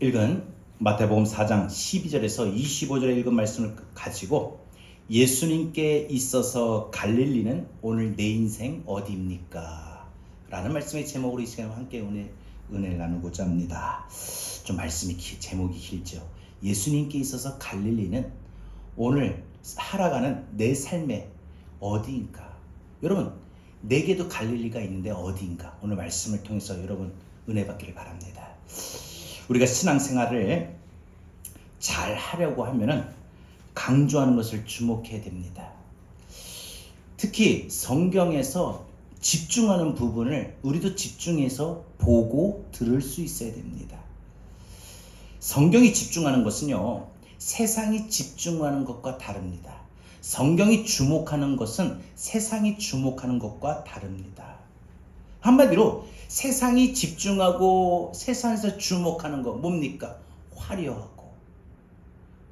읽은 마태복음 4장 12절에서 25절에 읽은 말씀을 가지고 예수님께 있어서 갈릴리는 오늘 내 인생 어디입니까? 라는 말씀의 제목으로 이 시간에 함께 은혜를 나누고자 합니다. 좀 말씀이 제목이 길죠. 예수님께 있어서 갈릴리는 오늘 살아가는 내 삶의 어디인가? 여러분, 내게도 갈릴리가 있는데 어디인가? 오늘 말씀을 통해서 여러분 은혜 받기를 바랍니다. 우리가 신앙생활을 잘 하려고 하면은 강조하는 것을 주목해야 됩니다. 특히 성경에서 집중하는 부분을 우리도 집중해서 보고 들을 수 있어야 됩니다. 성경이 집중하는 것은요, 세상이 집중하는 것과 다릅니다. 성경이 주목하는 것은 세상이 주목하는 것과 다릅니다. 한마디로 세상이 집중하고 세상에서 주목하는 거 뭡니까? 화려하고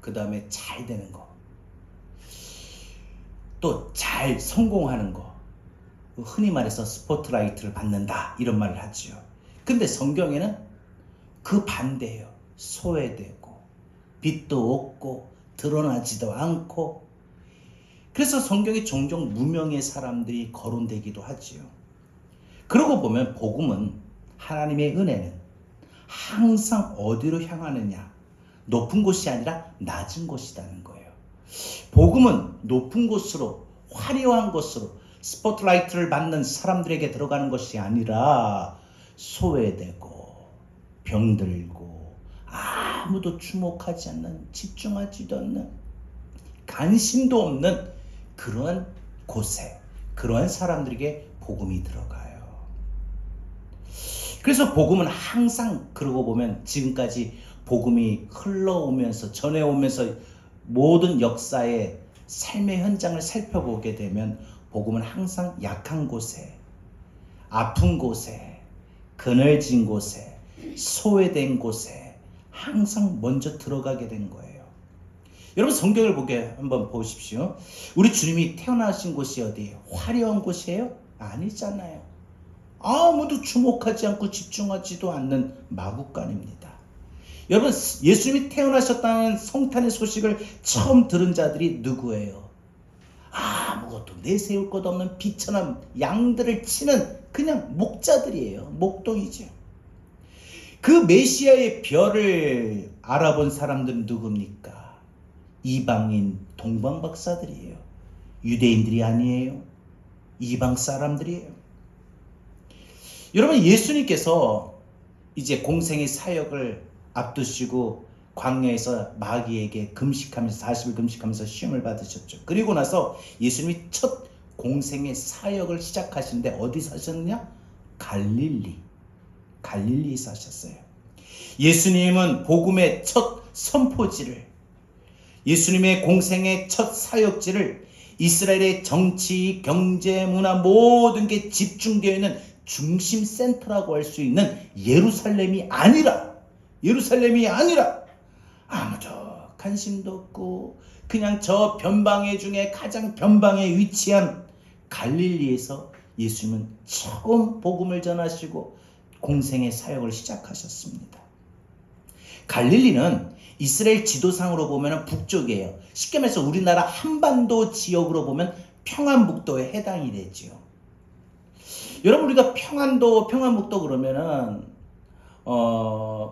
그 다음에 잘 되는 거, 또 잘 성공하는 거, 흔히 말해서 스포트라이트를 받는다 이런 말을 하죠. 근데 성경에는 그 반대예요. 소외되고 빛도 없고 드러나지도 않고, 그래서 성경에 종종 무명의 사람들이 거론되기도 하지요. 그러고 보면 복음은, 하나님의 은혜는 항상 어디로 향하느냐? 높은 곳이 아니라 낮은 곳이라는 거예요. 복음은 높은 곳으로, 화려한 곳으로, 스포트라이트를 받는 사람들에게 들어가는 것이 아니라 소외되고 병들고 아무도 주목하지 않는, 집중하지도 않는, 관심도 없는 그러한 곳에, 그러한 사람들에게 복음이 들어가요. 그래서 복음은 항상, 그러고 보면 지금까지 복음이 흘러오면서, 전해오면서 모든 역사의 삶의 현장을 살펴보게 되면 복음은 항상 약한 곳에, 아픈 곳에, 그늘진 곳에, 소외된 곳에 항상 먼저 들어가게 된 거예요. 여러분, 성경을 한번 보십시오. 우리 주님이 태어나신 곳이 어디예요? 화려한 곳이에요? 아니잖아요. 아무도 주목하지 않고 집중하지도 않는 마구간입니다. 여러분, 예수님이 태어나셨다는 성탄의 소식을 처음 들은 자들이 누구예요? 아무것도 내세울 것 없는 비천한 양들을 치는 그냥 목자들이에요. 목동이죠. 그 메시아의 별을 알아본 사람들은 누굽니까? 이방인 동방박사들이에요. 유대인들이 아니에요. 이방 사람들이에요. 여러분, 예수님께서 이제 공생의 사역을 앞두시고 광야에서 마귀에게 금식하면서 40일 금식하면서 시험을 받으셨죠. 그리고 나서 예수님이 첫 공생의 사역을 시작하시는데 어디서 하셨느냐? 갈릴리에서 하셨어요. 예수님은 복음의 첫 선포지를, 예수님의 공생의 첫 사역지를 이스라엘의 정치, 경제, 문화 모든 게 집중되어 있는 중심 센터라고 할 수 있는 예루살렘이 아니라 아무도 관심도 없고 그냥 저 변방의 중에 가장 변방에 위치한 갈릴리에서 예수님은 처음 복음을 전하시고 공생의 사역을 시작하셨습니다. 갈릴리는 이스라엘 지도상으로 보면 북쪽이에요. 쉽게 말해서 우리나라 한반도 지역으로 보면 평안북도에 해당이 되죠. 여러분, 우리가 평안북도 그러면은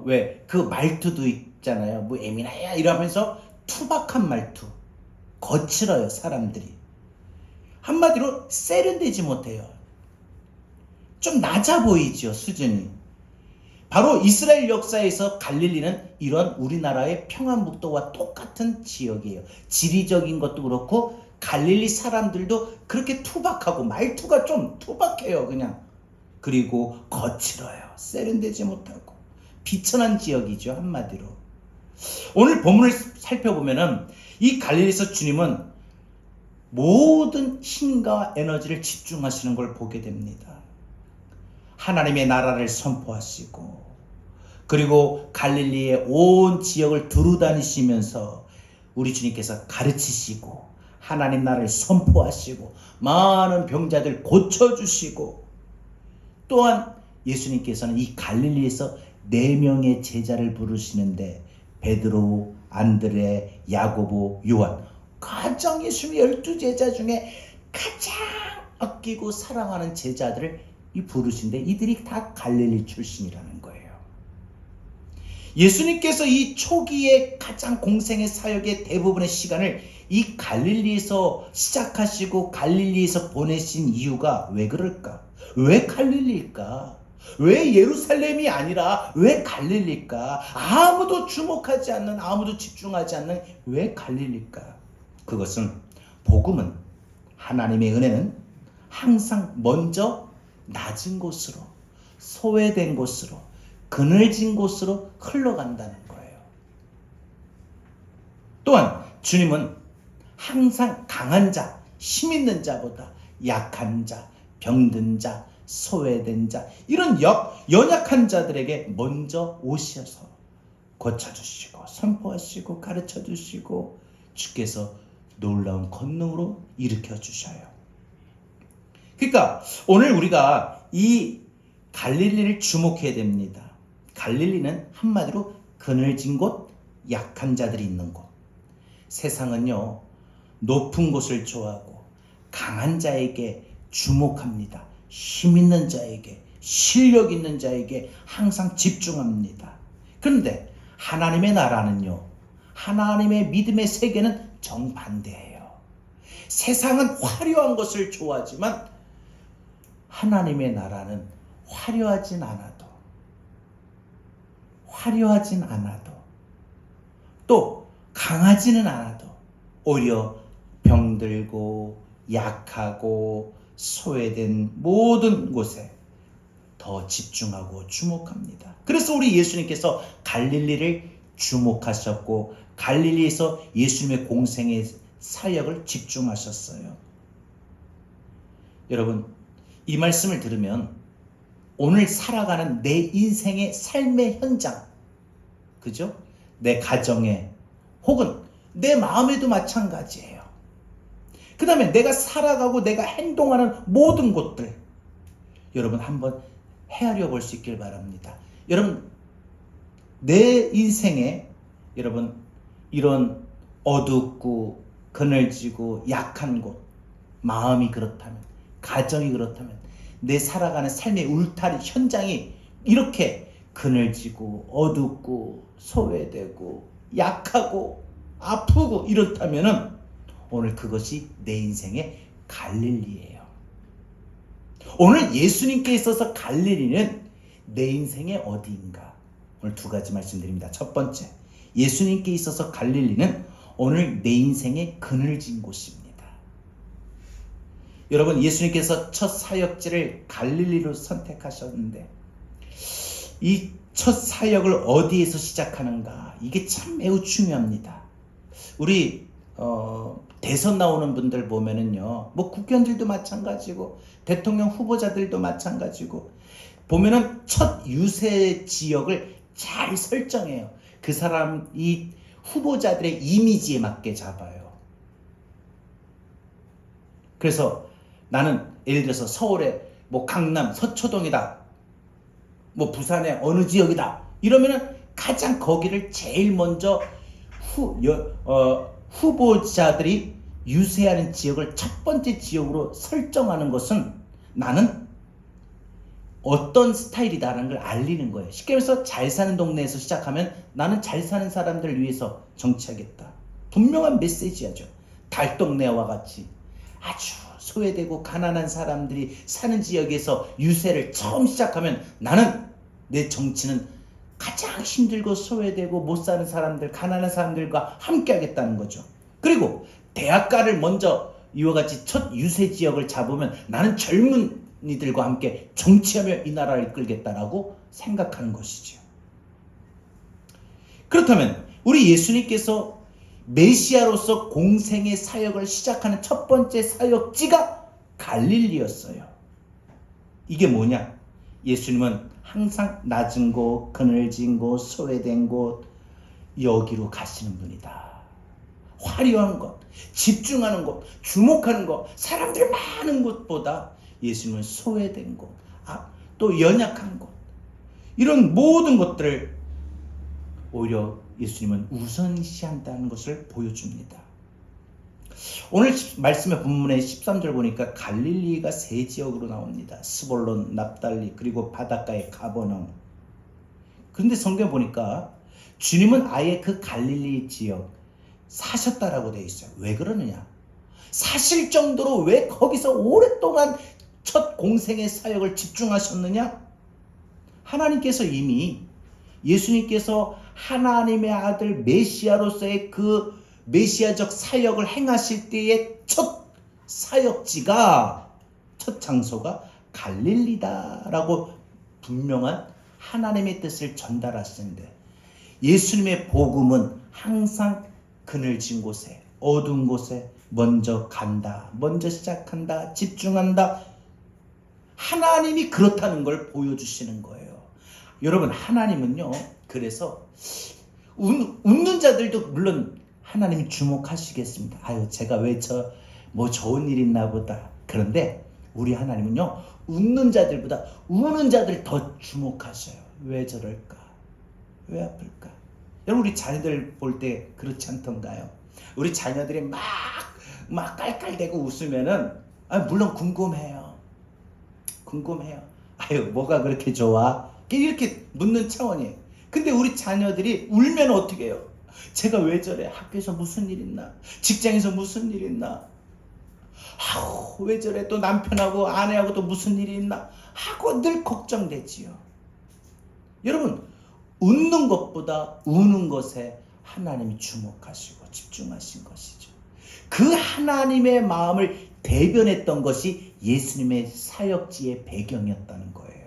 왜 그 말투도 있잖아요. 뭐 에미나야 이러면서 투박한 말투, 거칠어요. 사람들이 한마디로 세련되지 못해요. 좀 낮아 보이죠, 수준이. 바로 이스라엘 역사에서 갈릴리는 이런 우리나라의 평안북도와 똑같은 지역이에요. 지리적인 것도 그렇고 갈릴리 사람들도 그렇게 투박하고 말투가 좀 투박해요. 그냥. 그리고 거칠어요. 세련되지 못하고 비천한 지역이죠, 한마디로. 오늘 본문을 살펴보면은 이 갈릴리에서 주님은 모든 힘과 에너지를 집중하시는 걸 보게 됩니다. 하나님의 나라를 선포하시고, 그리고 갈릴리의 온 지역을 두루다니시면서 우리 주님께서 가르치시고 하나님 나라를 선포하시고 많은 병자들 고쳐주시고, 또한 예수님께서는 이 갈릴리에서 4명의 제자를 부르시는데 베드로, 안드레, 야고보, 요한, 가장 예수님의 12제자 중에 가장 아끼고 사랑하는 제자들을 부르신데 이들이 다 갈릴리 출신이라는 거예요. 예수님께서 이 초기에 가장 공생의 사역의 대부분의 시간을 이 갈릴리에서 시작하시고 갈릴리에서 보내신 이유가 왜 그럴까? 왜 갈릴리일까? 왜 예루살렘이 아니라 왜 갈릴리일까? 아무도 주목하지 않는, 아무도 집중하지 않는 왜 갈릴리일까? 그것은 복음은, 하나님의 은혜는 항상 먼저 낮은 곳으로, 소외된 곳으로, 그늘진 곳으로 흘러간다는 거예요. 또한 주님은 항상 강한 자, 힘 있는 자보다 약한 자, 병든 자, 소외된 자, 이런 연약한 자들에게 먼저 오셔서 고쳐주시고 선포하시고 가르쳐주시고 주께서 놀라운 권능으로 일으켜주셔요. 그러니까 오늘 우리가 이 갈릴리를 주목해야 됩니다. 갈릴리는 한마디로 그늘진 곳, 약한 자들이 있는 곳. 세상은요, 높은 곳을 좋아하고 강한 자에게 주목합니다. 힘 있는 자에게, 실력 있는 자에게 항상 집중합니다. 그런데 하나님의 나라는요, 하나님의 믿음의 세계는 정반대예요. 세상은 화려한 것을 좋아하지만 하나님의 나라는 화려하진 않아도 또 강하지는 않아도 오히려 병들고 약하고 소외된 모든 곳에 더 집중하고 주목합니다. 그래서 우리 예수님께서 갈릴리를 주목하셨고 갈릴리에서 예수님의 공생의 사역을 집중하셨어요. 여러분, 이 말씀을 들으면 오늘 살아가는 내 인생의 삶의 현장, 그죠? 내 가정에 혹은 내 마음에도 마찬가지예요. 그 다음에 내가 살아가고 내가 행동하는 모든 곳들, 여러분 한번 헤아려 볼 수 있길 바랍니다. 여러분, 내 인생에 여러분 이런 어둡고 그늘지고 약한 곳, 마음이 그렇다면, 가정이 그렇다면, 내 살아가는 삶의 울타리 현장이 이렇게 그늘지고 어둡고 소외되고 약하고 아프고 이렇다면은 오늘 그것이 내 인생의 갈릴리예요. 오늘 예수님께 있어서 갈릴리는 내 인생의 어디인가? 오늘 2가지 말씀드립니다. 첫 번째, 예수님께 있어서 갈릴리는 오늘 내 인생의 그늘진 곳입니다. 여러분, 예수님께서 첫 사역지를 갈릴리로 선택하셨는데 이 첫 사역을 어디에서 시작하는가? 이게 참 매우 중요합니다. 우리 대선 나오는 분들 보면은요, 뭐 국회의원들도 마찬가지고 대통령 후보자들도 마찬가지고 보면은 첫 유세 지역을 잘 설정해요. 그 사람 이 후보자들의 이미지에 맞게 잡아요. 그래서 나는 예를 들어서 서울의 뭐 강남 서초동이다, 뭐 부산의 어느 지역이다 이러면은 가장 거기를 제일 먼저 후보자들이 유세하는 지역을 첫 번째 지역으로 설정하는 것은 나는 어떤 스타일이다라는 걸 알리는 거예요. 쉽게 말해서 잘 사는 동네에서 시작하면 나는 잘 사는 사람들을 위해서 정치하겠다. 분명한 메시지야죠. 달동네와 같이 아주 소외되고 가난한 사람들이 사는 지역에서 유세를 처음 시작하면 나는 내 정치는 가장 힘들고 소외되고 못 사는 사람들, 가난한 사람들과 함께 하겠다는 거죠. 그리고 대학가를 먼저 이와 같이 첫 유세 지역을 잡으면 나는 젊은이들과 함께 정치하며 이 나라를 이끌겠다라고 생각하는 것이죠. 그렇다면 우리 예수님께서 메시아로서 공생의 사역을 시작하는 첫 번째 사역지가 갈릴리였어요. 이게 뭐냐? 예수님은 항상 낮은 곳, 그늘진 곳, 소외된 곳, 여기로 가시는 분이다. 화려한 것, 집중하는 곳, 주목하는 곳, 사람들 많은 곳보다 예수님은 소외된 곳, 또 연약한 곳, 이런 모든 것들을 오히려 예수님은 우선시한다는 것을 보여줍니다. 오늘 말씀의 본문의 13절 보니까 갈릴리가 세 지역으로 나옵니다. 스볼론, 납달리, 그리고 바닷가의 가버나움. 그런데 성경 보니까 주님은 아예 그 갈릴리 지역 사셨다라고 되어 있어요. 왜 그러느냐? 사실 정도로 왜 거기서 오랫동안 첫 공생의 사역을 집중하셨느냐? 하나님께서 이미 예수님께서 하나님의 아들 메시아로서의 그 메시아적 사역을 행하실 때의 첫 사역지가, 첫 장소가 갈릴리다라고 분명한 하나님의 뜻을 전달하시는데, 예수님의 복음은 항상 그늘진 곳에, 어두운 곳에 먼저 간다, 먼저 시작한다, 집중한다. 하나님이 그렇다는 걸 보여주시는 거예요. 여러분, 하나님은요, 그래서 웃는 자들도 물론 하나님이 주목하시겠습니다. 아유, 제가 왜 뭐 좋은 일 있나 보다. 그런데 우리 하나님은요, 웃는 자들보다 우는 자들 더 주목하셔요. 왜 저럴까? 왜 아플까? 여러분, 우리 자녀들 볼 때 그렇지 않던가요? 우리 자녀들이 막 깔깔대고 웃으면은, 물론 궁금해요. 아유, 뭐가 그렇게 좋아? 이렇게 묻는 차원이에요. 근데 우리 자녀들이 울면 어떻게 해요? 제가 왜 저래? 학교에서 무슨 일 있나? 직장에서 무슨 일 있나? 아우, 왜 저래? 또 남편하고 아내하고 또 무슨 일이 있나? 하고 늘 걱정되지요. 여러분, 웃는 것보다 우는 것에 하나님이 주목하시고 집중하신 것이죠. 그 하나님의 마음을 대변했던 것이 예수님의 사역지의 배경이었다는 거예요.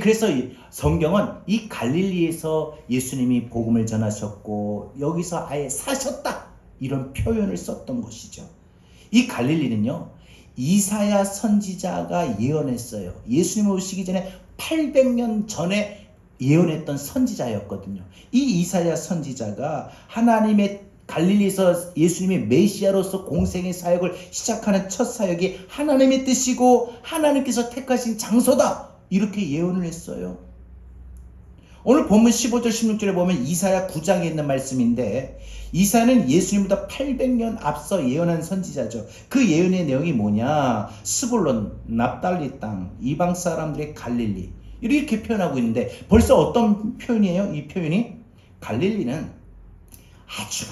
그래서 성경은 이 갈릴리에서 예수님이 복음을 전하셨고 여기서 아예 사셨다, 이런 표현을 썼던 것이죠. 이 갈릴리는요, 이사야 선지자가 예언했어요. 예수님 오시기 전에 800년 전에 예언했던 선지자였거든요. 이 이사야 선지자가 하나님의 갈릴리에서 예수님이 메시아로서 공생의 사역을 시작하는 첫 사역이 하나님의 뜻이고 하나님께서 택하신 장소다, 이렇게 예언을 했어요. 오늘 본문 15절 16절에 보면 이사야 9장에 있는 말씀인데, 이사야는 예수님보다 800년 앞서 예언한 선지자죠. 그 예언의 내용이 뭐냐? 스불론, 납달리 땅, 이방 사람들의 갈릴리, 이렇게 표현하고 있는데, 벌써 어떤 표현이에요? 이 표현이, 갈릴리는 아주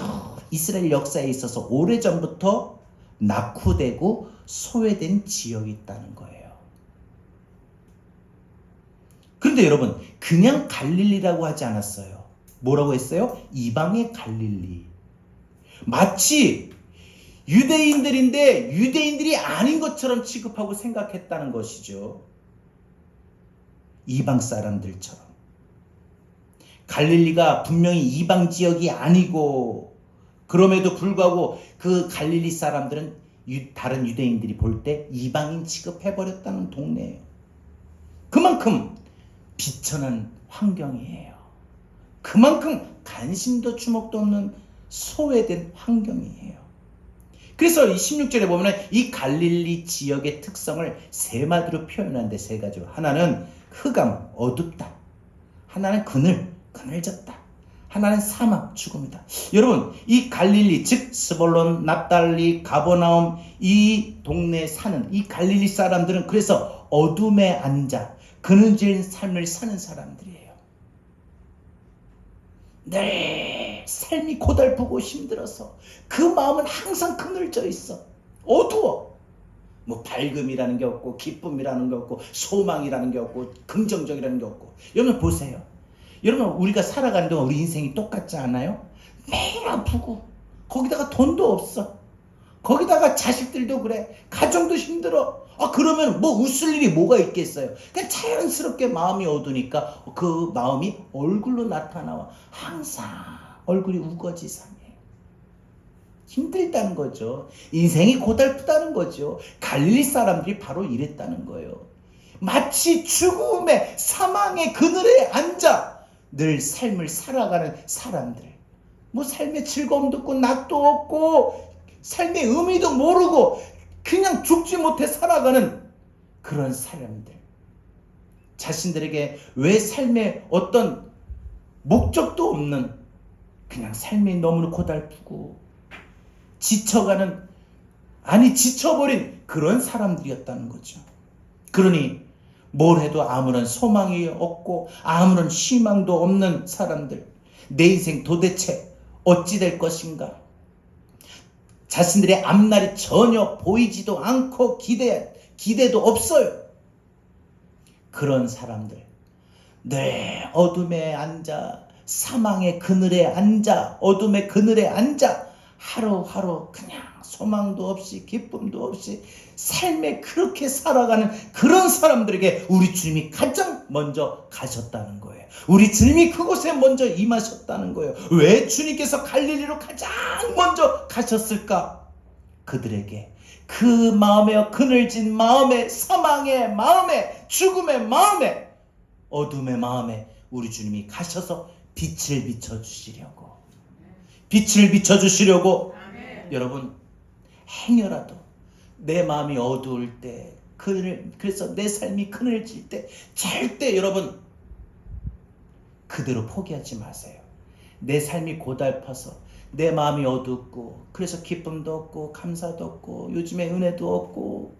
이스라엘 역사에 있어서 오래전부터 낙후되고 소외된 지역이 있다는 거예요. 그런데 여러분, 그냥 갈릴리라고 하지 않았어요. 뭐라고 했어요? 이방의 갈릴리. 마치 유대인들인데 유대인들이 아닌 것처럼 취급하고 생각했다는 것이죠. 이방 사람들처럼. 갈릴리가 분명히 이방 지역이 아니고, 그럼에도 불구하고 그 갈릴리 사람들은 다른 유대인들이 볼 때 이방인 취급해버렸다는 동네예요. 그만큼 비천한 환경이에요. 그만큼 관심도 주목도 없는 소외된 환경이에요. 그래서 이 16절에 보면 이 갈릴리 지역의 특성을 세 마디로 표현하는데, 세 가지로. 하나는 흑암, 어둡다. 하나는 그늘졌다. 하나는 사막, 죽음이다. 여러분, 이 갈릴리, 즉 스볼론, 납달리, 가버나움, 이 동네에 사는 이 갈릴리 사람들은 그래서 어둠에 앉아 그늘진 삶을 사는 사람들이에요. 늘 삶이 고달프고 힘들어서 그 마음은 항상 그늘져 있어. 어두워. 뭐 밝음이라는 게 없고, 기쁨이라는 게 없고, 소망이라는 게 없고, 긍정적이라는 게 없고. 여러분 보세요. 여러분, 우리가 살아가는 동안 우리 인생이 똑같지 않아요? 매일 아프고, 거기다가 돈도 없어. 거기다가 자식들도 그래. 가정도 힘들어. 그러면 뭐 웃을 일이 뭐가 있겠어요? 그냥 자연스럽게 마음이 어두니까 그 마음이 얼굴로 나타나와. 항상 얼굴이 우거지상해. 힘들다는 거죠. 인생이 고달프다는 거죠. 갈릴리 사람들이 바로 이랬다는 거예요. 마치 죽음의 사망의 그늘에 앉아 늘 삶을 살아가는 사람들. 뭐 삶의 즐거움도 없고 낙도 없고 삶의 의미도 모르고 그냥 죽지 못해 살아가는 그런 사람들. 자신들에게 왜 삶에 어떤 목적도 없는 그냥 삶이 너무 고달프고 지쳐가는, 아니 지쳐버린 그런 사람들이었다는 거죠. 그러니 뭘 해도 아무런 소망이 없고 아무런 희망도 없는 사람들, 내 인생 도대체 어찌 될 것인가? 자신들의 앞날이 전혀 보이지도 않고 기대도 없어요. 그런 사람들, 늘 어둠에 앉아, 사망의 그늘에 앉아, 어둠의 그늘에 앉아 하루하루 그냥 소망도 없이 기쁨도 없이 삶에 그렇게 살아가는 그런 사람들에게 우리 주님이 가장 먼저 가셨다는 거예요. 우리 주님이 그곳에 먼저 임하셨다는 거예요. 왜 주님께서 갈릴리로 가장 먼저 가셨을까? 그들에게 그 마음에 그늘진 마음에, 사망의 마음에, 죽음의 마음에, 어둠의 마음에 우리 주님이 가셔서 빛을 비춰주시려고, 빛을 비춰주시려고. 여러분, 행여라도 내 마음이 어두울 때, 그래서 내 삶이 그늘질 때 절대 여러분 그대로 포기하지 마세요. 내 삶이 고달파서 내 마음이 어둡고 그래서 기쁨도 없고 감사도 없고 요즘에 은혜도 없고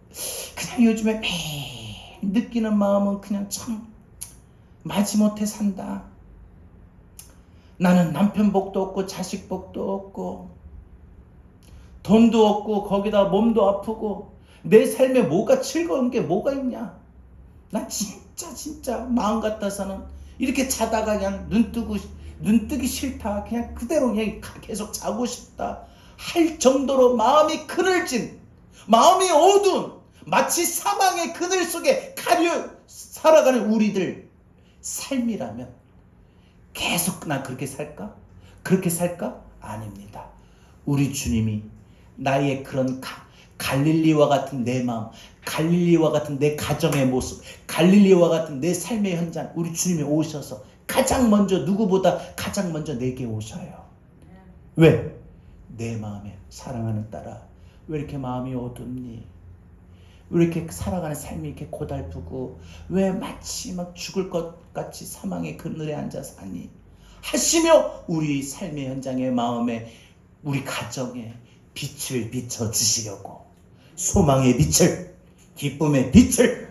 그냥 요즘에 매일 느끼는 마음은 그냥 참 마지못해 산다. 나는 남편 복도 없고 자식 복도 없고 돈도 없고 거기다 몸도 아프고 내 삶에 뭐가 즐거운 게 뭐가 있냐. 난 진짜 마음 같아서는 이렇게 자다가 그냥 눈 뜨기 싫다. 그냥 그대로 그냥 계속 자고 싶다 할 정도로 마음이 그늘진, 마음이 어두운, 마치 사망의 그늘 속에 가려 살아가는 우리들 삶이라면 계속 나 그렇게 살까? 그렇게 살까? 아닙니다. 우리 주님이 나의 그런 갈릴리와 같은 내 마음, 갈릴리와 같은 내 가정의 모습, 갈릴리와 같은 내 삶의 현장, 우리 주님이 오셔서 가장 먼저, 누구보다 가장 먼저 내게 오셔요. 왜? 내 마음에 사랑하는 딸아, 왜 이렇게 마음이 어둡니? 왜 이렇게 살아가는 삶이 이렇게 고달프고 왜 마치 막 죽을 것 같이 사망의 그늘에 앉아 사니? 하시며 우리 삶의 현장에, 마음에, 우리 가정에 빛을 비춰주시려고, 소망의 빛을, 기쁨의 빛을,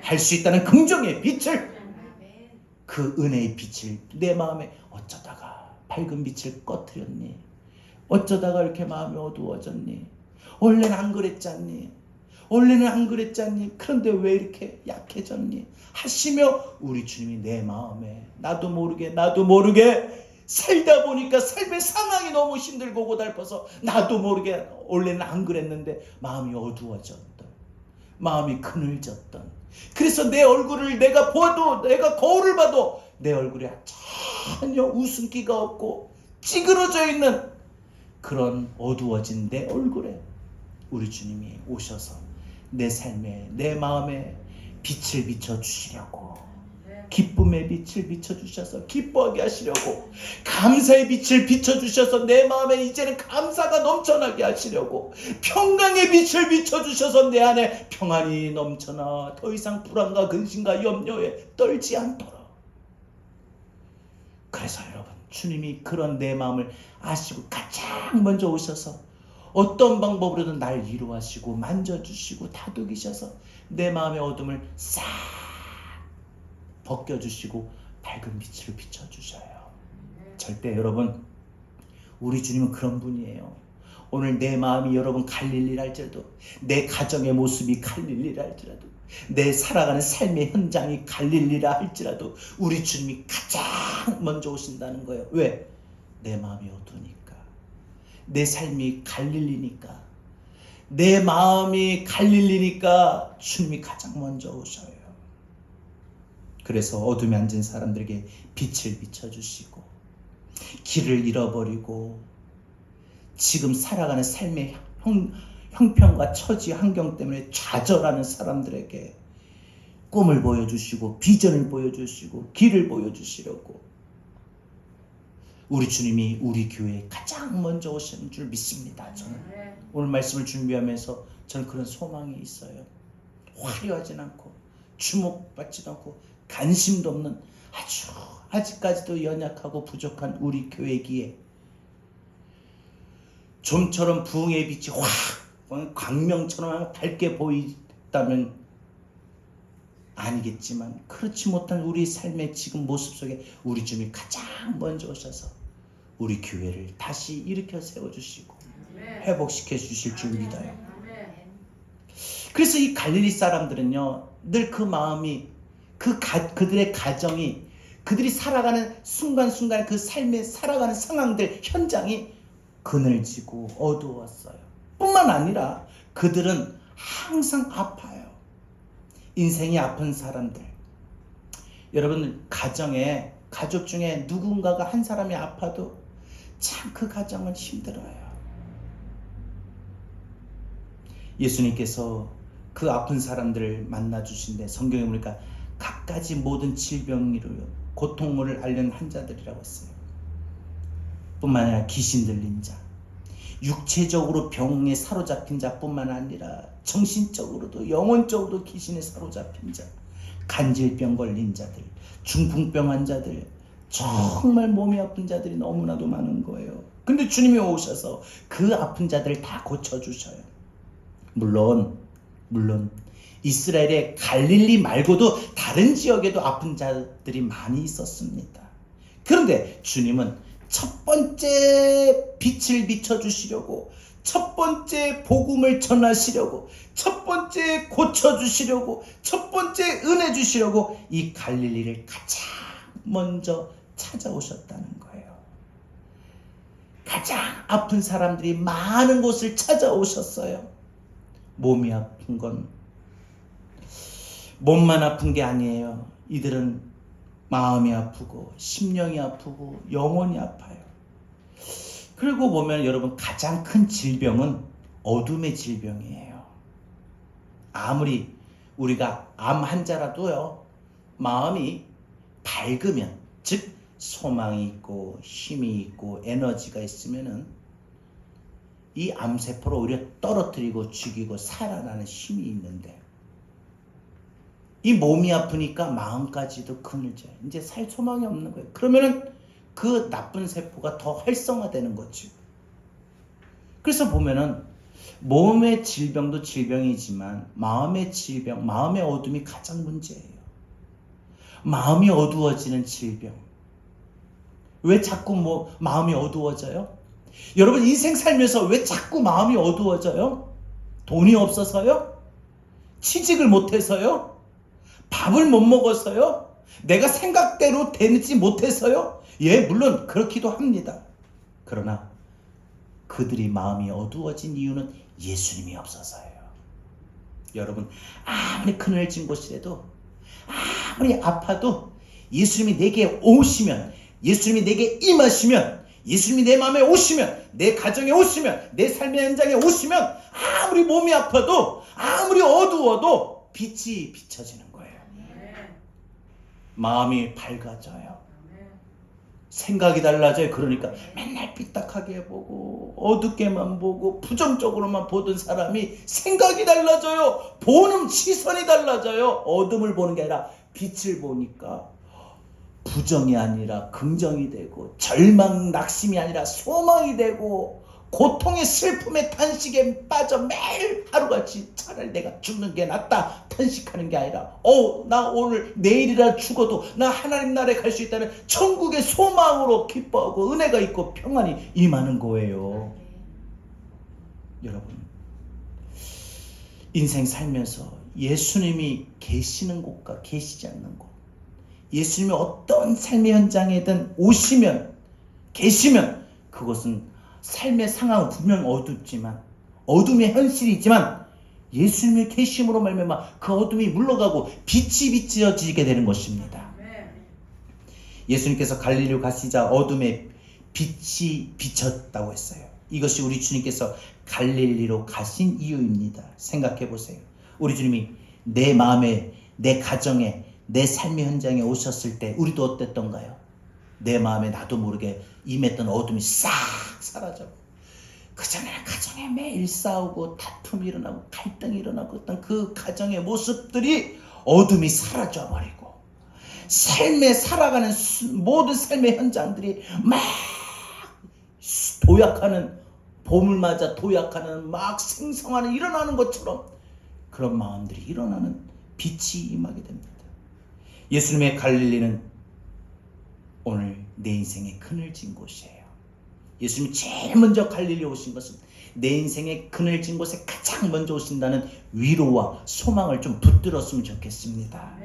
할 수 있다는 긍정의 빛을, 그 은혜의 빛을 내 마음에 어쩌다가 밝은 빛을 꺼트렸니? 어쩌다가 이렇게 마음이 어두워졌니? 원래는 안 그랬잖니? 원래는 안 그랬잖니? 그런데 왜 이렇게 약해졌니? 하시며 우리 주님이 내 마음에 나도 모르게 살다 보니까 삶의 상황이 너무 힘들고 고달퍼서 나도 모르게 원래는 안 그랬는데 마음이 어두워졌던, 마음이 그늘졌던, 그래서 내 얼굴을 내가 보아도, 내가 거울을 봐도 내 얼굴에 전혀 웃음기가 없고 찌그러져 있는 그런 어두워진 내 얼굴에 우리 주님이 오셔서 내 삶에, 내 마음에 빛을 비춰주시려고, 기쁨의 빛을 비춰주셔서 기뻐하게 하시려고, 감사의 빛을 비춰주셔서 내 마음에 이제는 감사가 넘쳐나게 하시려고, 평강의 빛을 비춰주셔서 내 안에 평안이 넘쳐나 더 이상 불안과 근심과 염려에 떨지 않도록. 그래서 여러분, 주님이 그런 내 마음을 아시고 가장 먼저 오셔서 어떤 방법으로든 날 위로하시고 만져주시고 다독이셔서 내 마음의 어둠을 싹 벗겨주시고 밝은 빛을 비춰주셔요. 절대 여러분, 우리 주님은 그런 분이에요. 오늘 내 마음이 여러분 갈릴리랄지라도, 내 가정의 모습이 갈릴리랄지라도, 내 살아가는 삶의 현장이 갈릴리라 할지라도 우리 주님이 가장 먼저 오신다는 거예요. 왜? 내 마음이 어두우니까, 내 삶이 갈릴리니까, 내 마음이 갈릴리니까 주님이 가장 먼저 오셔요. 그래서 어둠에 앉은 사람들에게 빛을 비춰주시고, 길을 잃어버리고 지금 살아가는 삶의 형편과 처지 환경 때문에 좌절하는 사람들에게 꿈을 보여주시고 비전을 보여주시고 길을 보여주시려고 우리 주님이 우리 교회에 가장 먼저 오시는 줄 믿습니다. 저는 오늘 말씀을 준비하면서 저는 그런 소망이 있어요. 화려하진 않고 주목받지도 않고 관심도 없는 아직까지도 연약하고 부족한 우리 교회기에 좀처럼 부흥의 빛이 확 광명처럼 밝게 보이다면 아니겠지만, 그렇지 못한 우리 삶의 지금 모습 속에 우리 주님이 가장 먼저 오셔서 우리 교회를 다시 일으켜 세워주시고 회복시켜 주실 줄 믿어요. 그래서 이 갈릴리 사람들은요, 늘 그 마음이, 그들의 가정이, 그들이 살아가는 순간순간 그 삶에 살아가는 상황들, 현장이 그늘지고 어두웠어요. 뿐만 아니라 그들은 항상 아파요. 인생이 아픈 사람들. 여러분, 가족 중에 누군가가 한 사람이 아파도 참 그 가정은 힘들어요. 예수님께서 그 아픈 사람들을 만나주신데 성경에 보니까 갖가지 모든 질병으로 고통을 앓는 환자들이라고 했어요. 뿐만 아니라 귀신 들린 자, 육체적으로 병에 사로잡힌 자뿐만 아니라 정신적으로도 영혼적으로도 귀신에 사로잡힌 자, 간질병 걸린 자들, 중풍병 환자들, 정말 몸이 아픈 자들이 너무나도 많은 거예요. 근데 주님이 오셔서 그 아픈 자들을 다 고쳐주셔요. 물론 이스라엘의 갈릴리 말고도 다른 지역에도 아픈 자들이 많이 있었습니다. 그런데 주님은 첫 번째 빛을 비춰주시려고, 첫 번째 복음을 전하시려고, 첫 번째 고쳐주시려고, 첫 번째 은혜 주시려고 이 갈릴리를 가장 먼저 찾아오셨다는 거예요. 가장 아픈 사람들이 많은 곳을 찾아오셨어요. 몸이 아픈 건 몸만 아픈 게 아니에요. 이들은 마음이 아프고 심령이 아프고 영혼이 아파요. 그리고 보면 여러분, 가장 큰 질병은 어둠의 질병이에요. 아무리 우리가 암 환자라도요, 마음이 밝으면, 즉 소망이 있고 힘이 있고 에너지가 있으면은 이 암세포를 오히려 떨어뜨리고 죽이고 살아나는 힘이 있는데, 이 몸이 아프니까 마음까지도 그늘져요. 이제 살 소망이 없는 거예요. 그러면은 그 나쁜 세포가 더 활성화되는 거죠. 그래서 보면은 몸의 질병도 질병이지만 마음의 질병, 마음의 어둠이 가장 문제예요. 마음이 어두워지는 질병. 왜 자꾸 마음이 어두워져요? 여러분, 인생 살면서 왜 자꾸 마음이 어두워져요? 돈이 없어서요? 취직을 못해서요? 밥을 못 먹어서요? 내가 생각대로 되지 못해서요? 예, 물론 그렇기도 합니다. 그러나 그들이 마음이 어두워진 이유는 예수님이 없어서예요. 여러분, 아무리 그늘진 곳이라도, 아무리 아파도 예수님이 내게 오시면, 예수님이 내게 임하시면, 예수님이 내 마음에 오시면, 내 가정에 오시면, 내 삶의 현장에 오시면, 아무리 몸이 아파도, 아무리 어두워도 빛이 비춰지는 거예요. 마음이 밝아져요. 생각이 달라져요. 그러니까 맨날 삐딱하게 보고 어둡게만 보고 부정적으로만 보던 사람이 생각이 달라져요. 보는 시선이 달라져요. 어둠을 보는 게 아니라 빛을 보니까 부정이 아니라 긍정이 되고, 절망, 낙심이 아니라 소망이 되고, 고통의 슬픔의 탄식에 빠져 매일 하루같이 차라리 내가 죽는 게 낫다 탄식하는 게 아니라, 나 오늘 내일이라 죽어도 나 하나님 나라에 갈 수 있다는 천국의 소망으로 기뻐하고 은혜가 있고 평안이 임하는 거예요. 여러분, 인생 살면서 예수님이 계시는 곳과 계시지 않는 곳, 예수님이 어떤 삶의 현장에든 오시면, 계시면, 그것은 삶의 상황은 분명 어둡지만, 어둠의 현실이지만 예수님의 계심으로 말미암아 그 어둠이 물러가고 빛이 비춰지게 되는 것입니다. 예수님께서 갈릴리로 가시자 어둠에 빛이 비쳤다고 했어요. 이것이 우리 주님께서 갈릴리로 가신 이유입니다. 생각해 보세요. 우리 주님이 내 마음에, 내 가정에, 내 삶의 현장에 오셨을 때 우리도 어땠던가요? 내 마음에 나도 모르게 임했던 어둠이 싹 사라져. 그전에는 가정에 매일 싸우고 다툼이 일어나고 갈등이 일어나고 어떤 그 가정의 모습들이 어둠이 사라져버리고, 삶에 살아가는 모든 삶의 현장들이 막 도약하는, 봄을 맞아 도약하는, 막 생성하는, 일어나는 것처럼 그런 마음들이 일어나는 빛이 임하게 됩니다. 예수님의 갈릴리는 오늘 내 인생의 그늘진 곳이에요. 예수님이 제일 먼저 갈릴리 오신 것은 내 인생의 그늘진 곳에 가장 먼저 오신다는 위로와 소망을 좀 붙들었으면 좋겠습니다.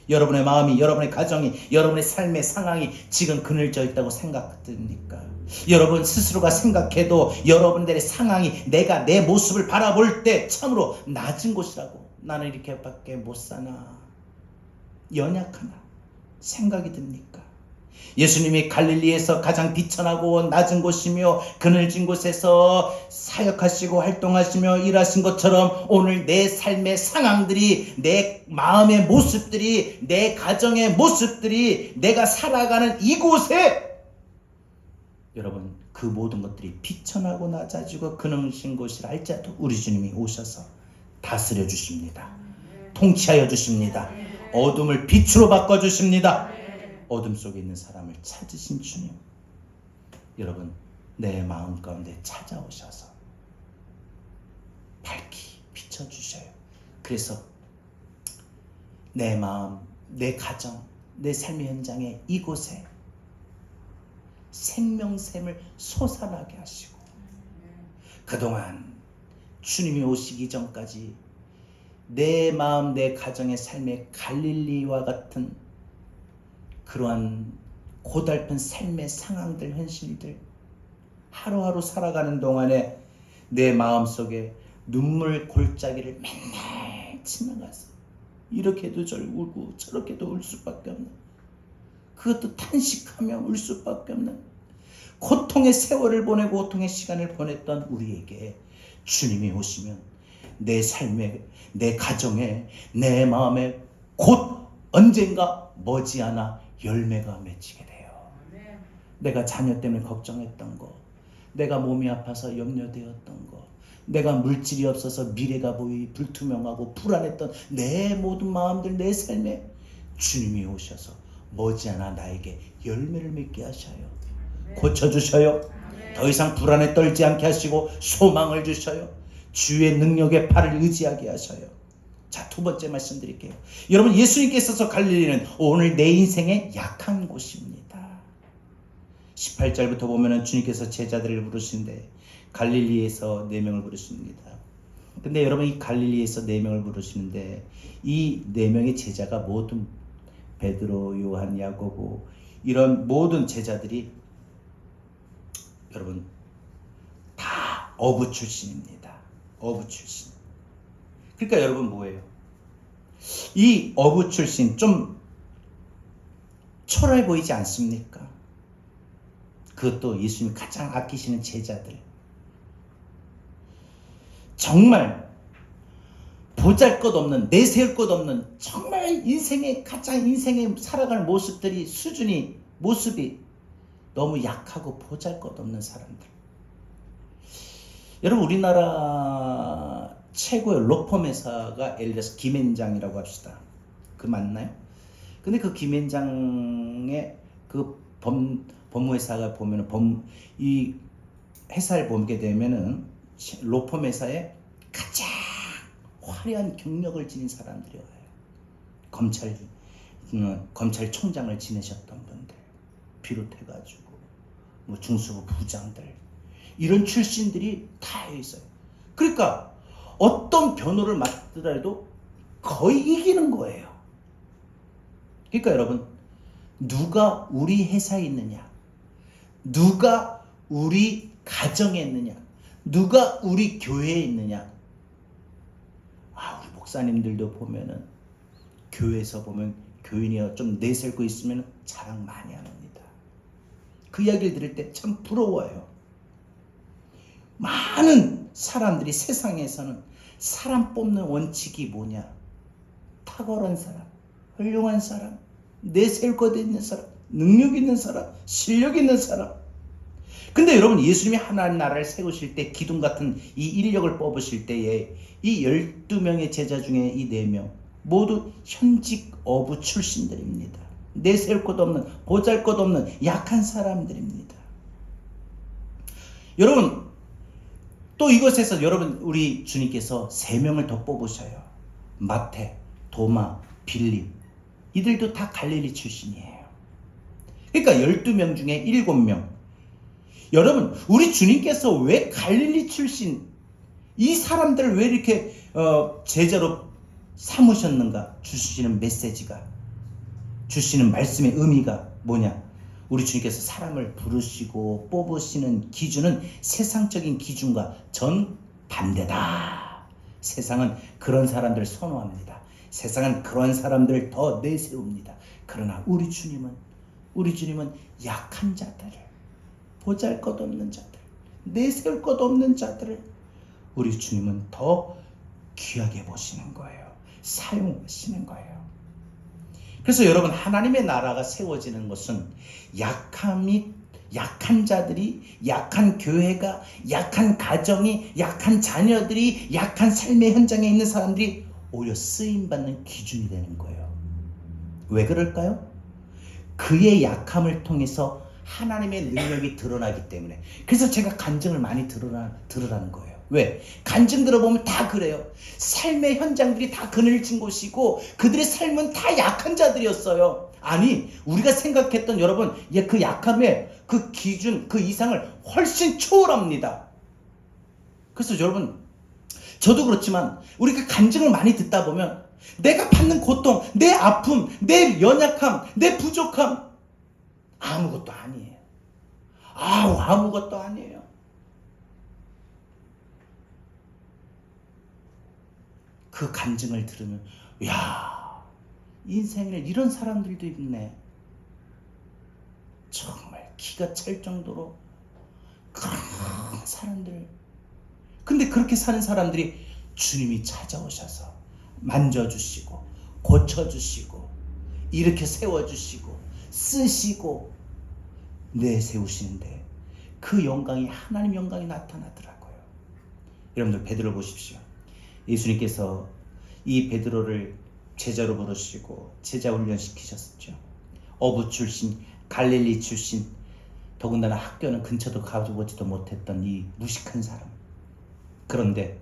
여러분의 마음이, 여러분의 가정이, 여러분의 삶의 상황이 지금 그늘져 있다고 생각됩니까? 여러분 스스로가 생각해도 여러분들의 상황이 내가 내 모습을 바라볼 때 참으로 낮은 곳이라고, 나는 이렇게밖에 못 사나, 연약하나 생각이 듭니까? 예수님이 갈릴리에서 가장 비천하고 낮은 곳이며 그늘진 곳에서 사역하시고 활동하시며 일하신 것처럼 오늘 내 삶의 상황들이, 내 마음의 모습들이, 내 가정의 모습들이, 내가 살아가는 이곳에 여러분 그 모든 것들이 비천하고 낮아지고 그늘진 곳이라 할지라도 우리 주님이 오셔서 다스려 주십니다. 통치하여 주십니다. 어둠을 빛으로 바꿔주십니다. 어둠 속에 있는 사람을 찾으신 주님, 여러분 내 마음 가운데 찾아오셔서 밝히 비춰주셔요. 그래서 내 마음, 내 가정, 내 삶의 현장에 이곳에 생명샘을 솟아나게 하시고, 그동안 주님이 오시기 전까지 내 마음, 내 가정의 삶의 갈릴리와 같은 그러한 고달픈 삶의 상황들, 현실들 하루하루 살아가는 동안에 내 마음속에 눈물 골짜기를 맨날 지나가서 이렇게도 울고 저렇게도 울 수밖에 없는, 그것도 탄식하며 울 수밖에 없는 고통의 세월을 보내고 고통의 시간을 보냈던 우리에게 주님이 오시면 내 삶에, 내 가정에, 내 마음에 곧 언젠가 머지않아 열매가 맺히게 돼요. 내가 자녀 때문에 걱정했던 거, 내가 몸이 아파서 염려되었던 거, 내가 물질이 없어서 미래가 불투명하고 불안했던 내 모든 마음들, 내 삶에 주님이 오셔서 머지않아 나에게 열매를 맺게 하셔요. 고쳐주셔요. 더 이상 불안에 떨지 않게 하시고 소망을 주셔요. 주의 능력의 팔을 의지하게 하셔요. 자, 두 번째 말씀드릴게요. 여러분, 예수님께서 갈릴리는 오늘 내 인생의 약한 곳입니다. 18절부터 보면은 주님께서 제자들을 부르시는데 갈릴리에서 4명을 부르십니다. 근데 여러분, 이 갈릴리에서 4명을 부르시는데 이 4명의 제자가 모든 베드로, 요한, 야고보 이런 모든 제자들이 여러분 다 어부 출신입니다. 어부 출신. 그러니까 여러분 뭐예요? 이 어부 출신 좀 초라해 보이지 않습니까? 그것도 예수님이 가장 아끼시는 제자들. 정말 보잘것없는, 내세울 것 없는, 정말 인생의 살아가는 모습들이, 모습이 너무 약하고 보잘것없는 사람들. 여러분, 우리나라 최고의 로펌 회사가 예를 들어서 김앤장이라고 합시다. 그 맞나요? 근데 그 김앤장의 그 법무회사가 보면은 이 회사를 보게 되면은 로펌 회사에 가장 화려한 경력을 지닌 들이 와요. 검찰총장을 지내셨던 분들 비롯해가지고 뭐 중수부 부장들, 이런 출신들이 다 있어요. 그러니까 어떤 변호를 맡더라도 거의 이기는 거예요. 그러니까 여러분, 누가 우리 회사에 있느냐, 누가 우리 가정에 있느냐, 누가 우리 교회에 있느냐. 우리 목사님들도 보면은 교회에서 보면 교인이 좀 내세우고 있으면 자랑 많이 합니다. 그 이야기를 들을 때 참 부러워요. 많은 사람들이 세상에서는 사람 뽑는 원칙이 뭐냐? 탁월한 사람, 훌륭한 사람, 내세울 것 있는 사람, 능력 있는 사람, 실력 있는 사람. 근데 여러분, 예수님이 하나님 나라를 세우실 때 기둥 같은 이 인력을 뽑으실 때에 이 12명의 제자 중에 이 4명 모두 현직 어부 출신들입니다. 내세울 것 없는, 보잘것없는 약한 사람들입니다. 여러분, 또 이것에서 여러분, 우리 주님께서 3명을 더 뽑으셔요. 마태, 도마, 빌립. 이들도 다 갈릴리 출신이에요. 그러니까 12명 중에 7명. 여러분, 우리 주님께서 왜 갈릴리 출신 이 사람들을 왜 이렇게 제자로 삼으셨는가? 주시는 메시지가, 주시는 말씀의 의미가 뭐냐? 우리 주님께서 사람을 부르시고 뽑으시는 기준은 세상적인 기준과 정반대다. 세상은 그런 사람들을 선호합니다. 세상은 그런 사람들을 더 내세웁니다. 그러나 우리 주님은 약한 자들을, 보잘것없는 자들, 내세울 것 없는 자들을 우리 주님은 더 귀하게 보시는 거예요. 사용하시는 거예요. 그래서 여러분, 하나님의 나라가 세워지는 것은 약한 자들이, 약한 교회가, 약한 가정이, 약한 자녀들이, 약한 삶의 현장에 있는 사람들이 오히려 쓰임받는 기준이 되는 거예요. 왜 그럴까요? 그의 약함을 통해서 하나님의 능력이 드러나기 때문에. 그래서 제가 간증을 많이 들으라는 거예요. 왜? 간증 들어보면 다 그래요. 삶의 현장들이 다 그늘진 곳이고 그들의 삶은 다 약한 자들이었어요. 아니, 우리가 생각했던, 여러분, 그 약함의 그 기준, 그 이상을 훨씬 초월합니다. 그래서 여러분, 저도 그렇지만 우리가 간증을 많이 듣다 보면 내가 받는 고통, 내 아픔, 내 연약함, 내 부족함 아무것도 아니에요. 아무것도 아니에요. 그 간증을 들으면, 야, 인생에 이런 사람들도 있네. 정말 기가 찰 정도로 그런 사람들. 근데 그렇게 사는 사람들이 주님이 찾아오셔서 만져주시고 고쳐주시고 이렇게 세워주시고 쓰시고 내세우시는데 그 영광이, 하나님 영광이 나타나더라고요. 여러분들, 베드로 보십시오. 예수님께서 이 베드로를 제자로 부르시고 제자 훈련시키셨죠. 어부 출신, 갈릴리 출신, 더군다나 학교는 근처도 가보지도 못했던 이 무식한 사람. 그런데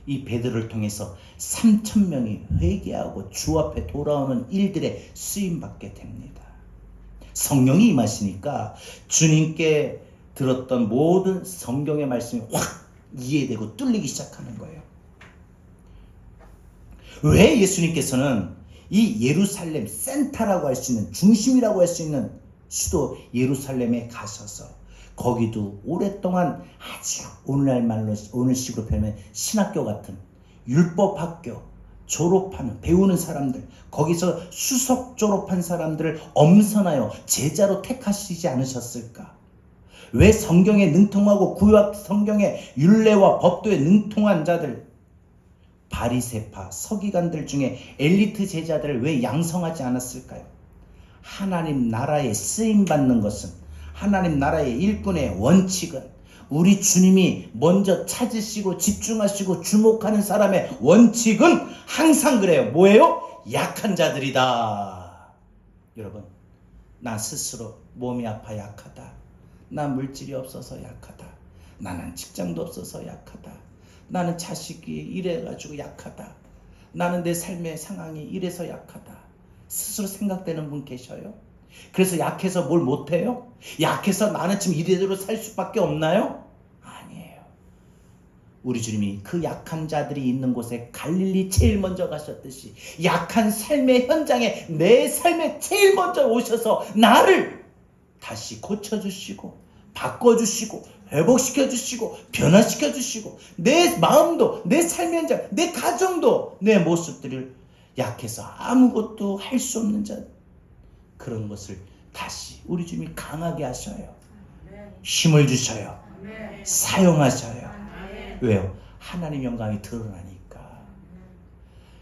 이 베드로를 통해서 3,000명이 회개하고 주 앞에 돌아오는 일들에 쓰임받게 됩니다. 성령이 임하시니까 주님께 들었던 모든 성경의 말씀이 확 이해되고 뚫리기 시작하는 거예요. 왜 예수님께서는 이 예루살렘 센터라고 할 수 있는, 중심이라고 할 수 있는 수도 예루살렘에 가셔서 거기도 오랫동안 아주 오늘날 말로, 오늘식으로 표현하면 신학교 같은 율법학교 졸업하는, 배우는 사람들, 거기서 수석 졸업한 사람들을 엄선하여 제자로 택하시지 않으셨을까? 왜 성경에 능통하고 구약 성경의 율례와 법도에 능통한 자들, 바리새파, 서기관들 중에 엘리트 제자들을 왜 양성하지 않았을까요? 하나님 나라에 쓰임받는 것은, 하나님 나라의 일꾼의 원칙은, 우리 주님이 먼저 찾으시고 집중하시고 주목하는 사람의 원칙은 항상 그래요. 뭐예요? 약한 자들이다. 여러분, 나 스스로 몸이 아파 약하다. 나 물질이 없어서 약하다. 나는 직장도 없어서 약하다. 나는 자식이 이래가지고 약하다. 나는 내 삶의 상황이 이래서 약하다. 스스로 생각되는 분 계셔요? 그래서 약해서 뭘 못해요? 약해서 나는 지금 이대로 살 수밖에 없나요? 아니에요. 우리 주님이 그 약한 자들이 있는 곳에 갈릴리 제일 먼저 가셨듯이 약한 삶의 현장에, 내 삶에 제일 먼저 오셔서 나를 다시 고쳐주시고 바꿔주시고 회복시켜주시고 변화시켜주시고 내 마음도, 내 삶의 현장, 내 가정도, 내 모습들을 약해서 아무것도 할 수 없는 자, 그런 것을 다시 우리 주님이 강하게 하셔요. 힘을 주셔요. 사용하셔요. 왜요? 하나님 영광이 드러나니까.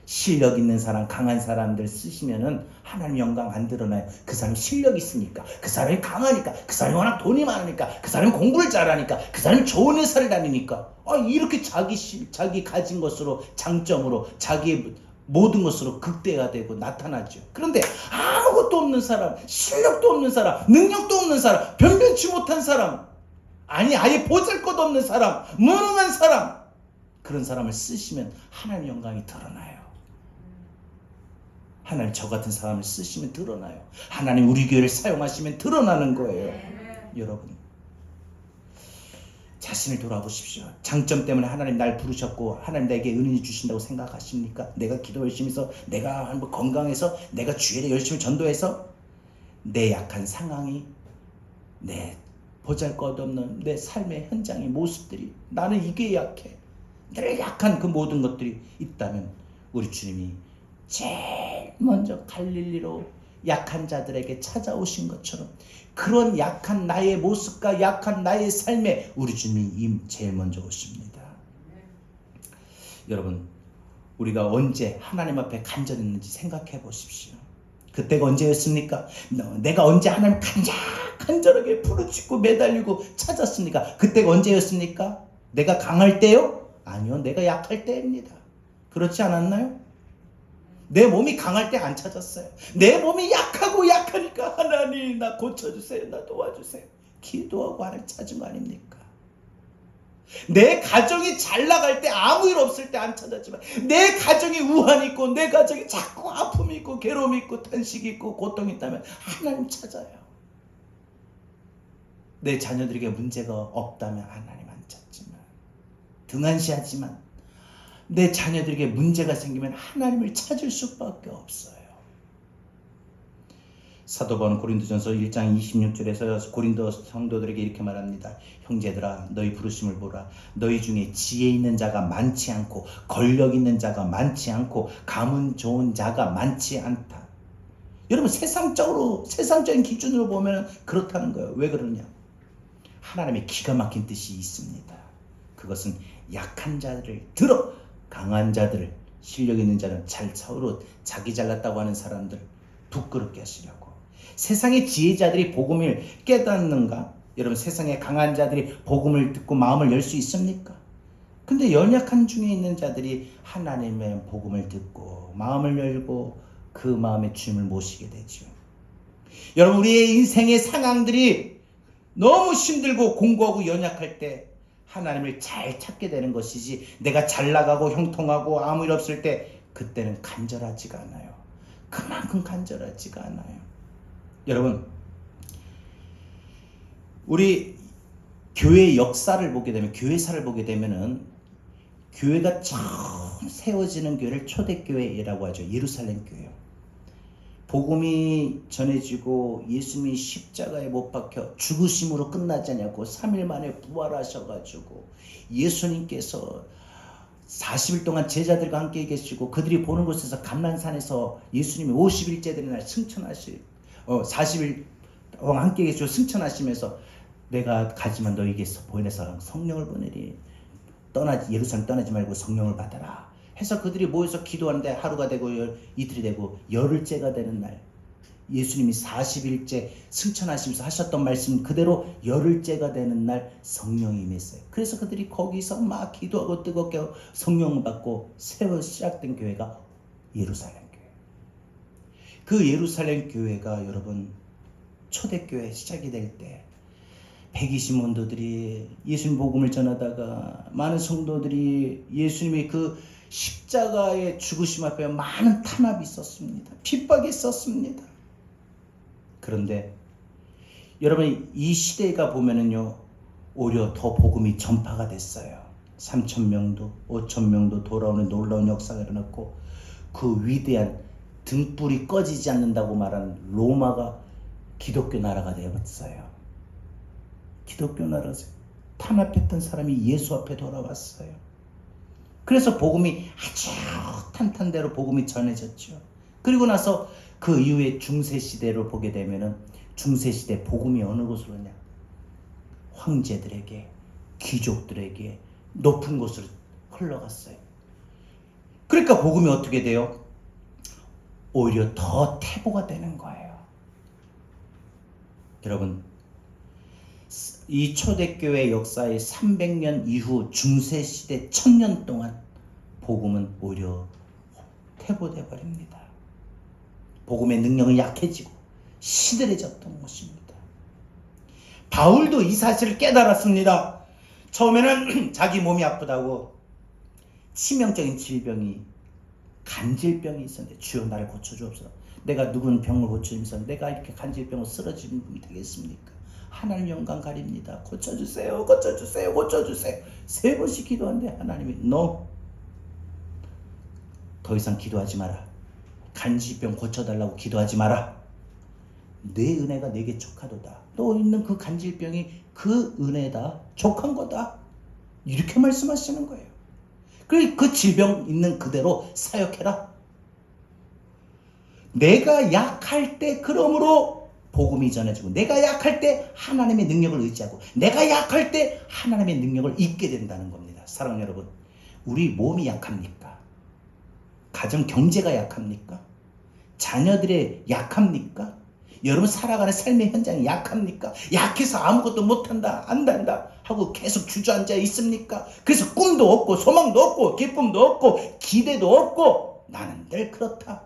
실력 있는 사람, 강한 사람들 쓰시면은 하나님 영광 안 드러나요. 그 사람이 실력 있으니까, 그 사람이 강하니까, 그 사람이 워낙 돈이 많으니까, 그 사람이 공부를 잘하니까, 그 사람이 좋은 회사를 다니니까, 이렇게 자기 가진 것으로, 장점으로, 자기의 모든 것으로 극대화되고 나타나죠. 그런데 아무것도 없는 사람, 실력도 없는 사람, 능력도 없는 사람, 변변치 못한 사람, 아니 아예 보잘것없는 사람, 무능한 사람, 그런 사람을 쓰시면 하나님의 영광이 드러나요. 하나님 저 같은 사람을 쓰시면 드러나요. 하나님 우리 교회를 사용하시면 드러나는 거예요. 여러분 자신을 돌아보십시오. 장점 때문에 하나님 날 부르셨고 하나님 나에게 은혜를 주신다고 생각하십니까? 내가 기도 열심히 해서, 내가 한번 건강해서, 내가 주일에 열심히 전도해서 내 약한 상황이, 내 보잘것없는 내 삶의 현장의 모습들이, 나는 이게 약해, 늘 약한 그 모든 것들이 있다면 우리 주님이 제일 먼저 갈릴리로 약한 자들에게 찾아오신 것처럼 그런 약한 나의 모습과 약한 나의 삶에 우리 주님이 제일 먼저 오십니다. 여러분 우리가 언제 하나님 앞에 간절했는지 생각해 보십시오. 그때가 언제였습니까? 내가 언제 하나님 간절하게 부르짖고 매달리고 찾았습니까? 그때가 언제였습니까? 내가 강할 때요? 아니요, 내가 약할 때입니다. 그렇지 않았나요? 내 몸이 강할 때 안 찾았어요. 내 몸이 약하니까 하나님 나 고쳐주세요, 나 도와주세요, 기도하고 하나님 찾은 거 아닙니까? 내 가정이 잘 나갈 때, 아무 일 없을 때 안 찾았지만 내 가정이 우환이 있고 내 가정이 자꾸 아픔이 있고 괴로움이 있고 탄식이 있고 고통이 있다면 하나님 찾아요. 내 자녀들에게 문제가 없다면 하나님 안 찾지만, 등한시하지만 내 자녀들에게 문제가 생기면 하나님을 찾을 수밖에 없어요. 사도 바울은 고린도전서 1장 26절에서 고린도 성도들에게 이렇게 말합니다. 형제들아 너희 부르심을 보라. 너희 중에 지혜 있는 자가 많지 않고 권력 있는 자가 많지 않고 가문 좋은 자가 많지 않다. 여러분 세상적인 기준으로 보면 그렇다는 거예요. 왜 그러냐? 하나님의 기가 막힌 뜻이 있습니다. 그것은 약한 자들을 들어 강한 자들을, 실력 있는 자는 잘 서로 자기 잘났다고 하는 사람들 부끄럽게 하시려고. 세상의 지혜자들이 복음을 깨닫는가? 여러분 세상의 강한 자들이 복음을 듣고 마음을 열 수 있습니까? 근데 연약한 중에 있는 자들이 하나님의 복음을 듣고 마음을 열고 그 마음의 주님을 모시게 되죠. 여러분 우리의 인생의 상황들이 너무 힘들고 공고하고 연약할 때 하나님을 잘 찾게 되는 것이지, 내가 잘 나가고 형통하고 아무 일 없을 때 그때는 간절하지가 않아요. 그만큼 간절하지가 않아요. 여러분 우리 교회의 역사를 보게 되면, 교회사를 보게 되면은 교회가 처음 세워지는 교회를 초대교회라고 하죠. 예루살렘 교회요. 복음이 전해지고 예수님이 십자가에 못 박혀 죽으심으로 끝나지 않았고 3일 만에 부활하셔가지고 예수님께서 40일 동안 제자들과 함께 계시고 그들이 보는 곳에서 감난산에서 예수님이 50일째 되는 날 승천하실 40일 동안 함께 계시고 승천하시면서 내가 가지만 너희에게서 보내서 성령을 보내리, 예루살렘 떠나지 말고 성령을 받아라 해서 그들이 모여서 기도하는데 하루가 되고 이틀이 되고 열흘째가 되는 날 예수님이 40일째 승천하시면서 하셨던 말씀 그대로 열흘째가 되는 날 성령이 임했어요. 그래서 그들이 거기서 막 기도하고 뜨겁게 성령을 받고 새로 시작된 교회가 예루살렘 교회. 그 예루살렘 교회가 여러분 초대교회 시작이 될 때 120門徒들이 예수님 복음을 전하다가 많은 성도들이 예수님의 그 십자가의 죽으심 앞에 많은 탄압이 있었습니다. 핍박이 있었습니다. 그런데 여러분 이 시대가 보면은요 오히려 더 복음이 전파가 됐어요. 3,000명도 5,000명도 돌아오는 놀라운 역사가 일어났고 그 위대한 등불이 꺼지지 않는다고 말하는 로마가 기독교 나라가 되었어요. 기독교 나라에서 탄압했던 사람이 예수 앞에 돌아왔어요. 그래서 복음이 아주 탄탄대로 복음이 전해졌죠. 그리고 나서 그 이후에 중세시대를 보게 되면은 중세시대 복음이 어느 곳으로 오냐? 황제들에게, 귀족들에게 높은 곳으로 흘러갔어요. 그러니까 복음이 어떻게 돼요? 오히려 더 태보가 되는 거예요. 여러분 이 초대교회 역사의 300년 이후 중세시대 1000년 동안 복음은 오히려 퇴보돼 버립니다. 복음의 능력은 약해지고 시들해졌던 것입니다. 바울도 이 사실을 깨달았습니다. 처음에는 자기 몸이 아프다고 치명적인 질병이 간질병이 있었는데 주여 나를 고쳐주옵소서. 내가 누군 병을 고쳐주면서 내가 이렇게 간질병으로 쓰러지는 분이 되겠습니까? 하나님 영광 가립니다. 고쳐주세요. 고쳐주세요. 고쳐주세요. 3번씩 기도하는데 하나님이 No. 더 이상 기도하지 마라. 간질병 고쳐달라고 기도하지 마라. 내 은혜가 내게 족하도다. 너 있는 그 간질병이 그 은혜다. 족한 거다. 이렇게 말씀하시는 거예요. 그 질병 있는 그대로 사역해라. 내가 약할 때 그러므로 복음이 전해지고, 내가 약할 때 하나님의 능력을 의지하고, 내가 약할 때 하나님의 능력을 입게 된다는 겁니다. 사랑하는 여러분, 우리 몸이 약합니까? 가정 경제가 약합니까? 자녀들의 약합니까? 여러분 살아가는 삶의 현장이 약합니까? 약해서 아무것도 못한다, 안 된다 하고 계속 주저앉아 있습니까? 그래서 꿈도 없고 소망도 없고 기쁨도 없고 기대도 없고 나는 늘 그렇다.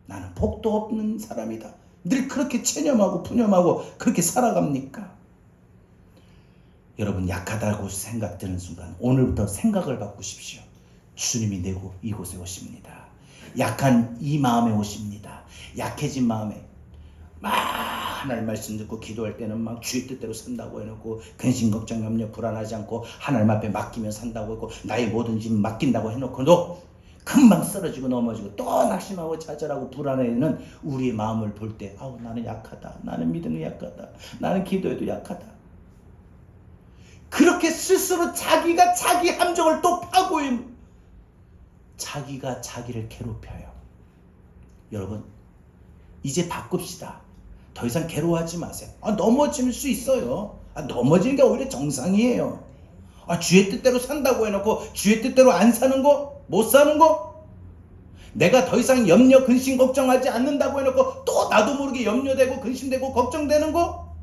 나는 복도 없는 사람이다. 늘 그렇게 체념하고 푸념하고 그렇게 살아갑니까? 여러분 약하다고 생각되는 순간 오늘부터 생각을 바꾸십시오. 주님이 내고 이곳에 오십니다. 약한 이 마음에 오십니다. 약해진 마음에 막 하나님 말씀 듣고 기도할 때는 막 주의 뜻대로 산다고 해놓고 근심 걱정 염려 불안하지 않고 하나님 앞에 맡기며 산다고 했고 나의 모든 짐 맡긴다고 해놓고도 금방 쓰러지고 넘어지고 또 낙심하고 좌절하고 불안해하는 우리의 마음을 볼 때 아우 나는 약하다. 나는 믿음이 약하다. 나는 기도에도 약하다. 그렇게 스스로 자기가 자기 함정을 또 파고 자기가 자기를 괴롭혀요. 여러분 이제 바꿉시다. 더 이상 괴로워하지 마세요. 넘어질 수 있어요. 넘어지는 게 오히려 정상이에요. 주의 뜻대로 산다고 해놓고 주의 뜻대로 안 사는 거, 못 사는 거, 내가 더 이상 염려, 근심, 걱정하지 않는다고 해놓고 또 나도 모르게 염려되고 근심되고 걱정되는 거,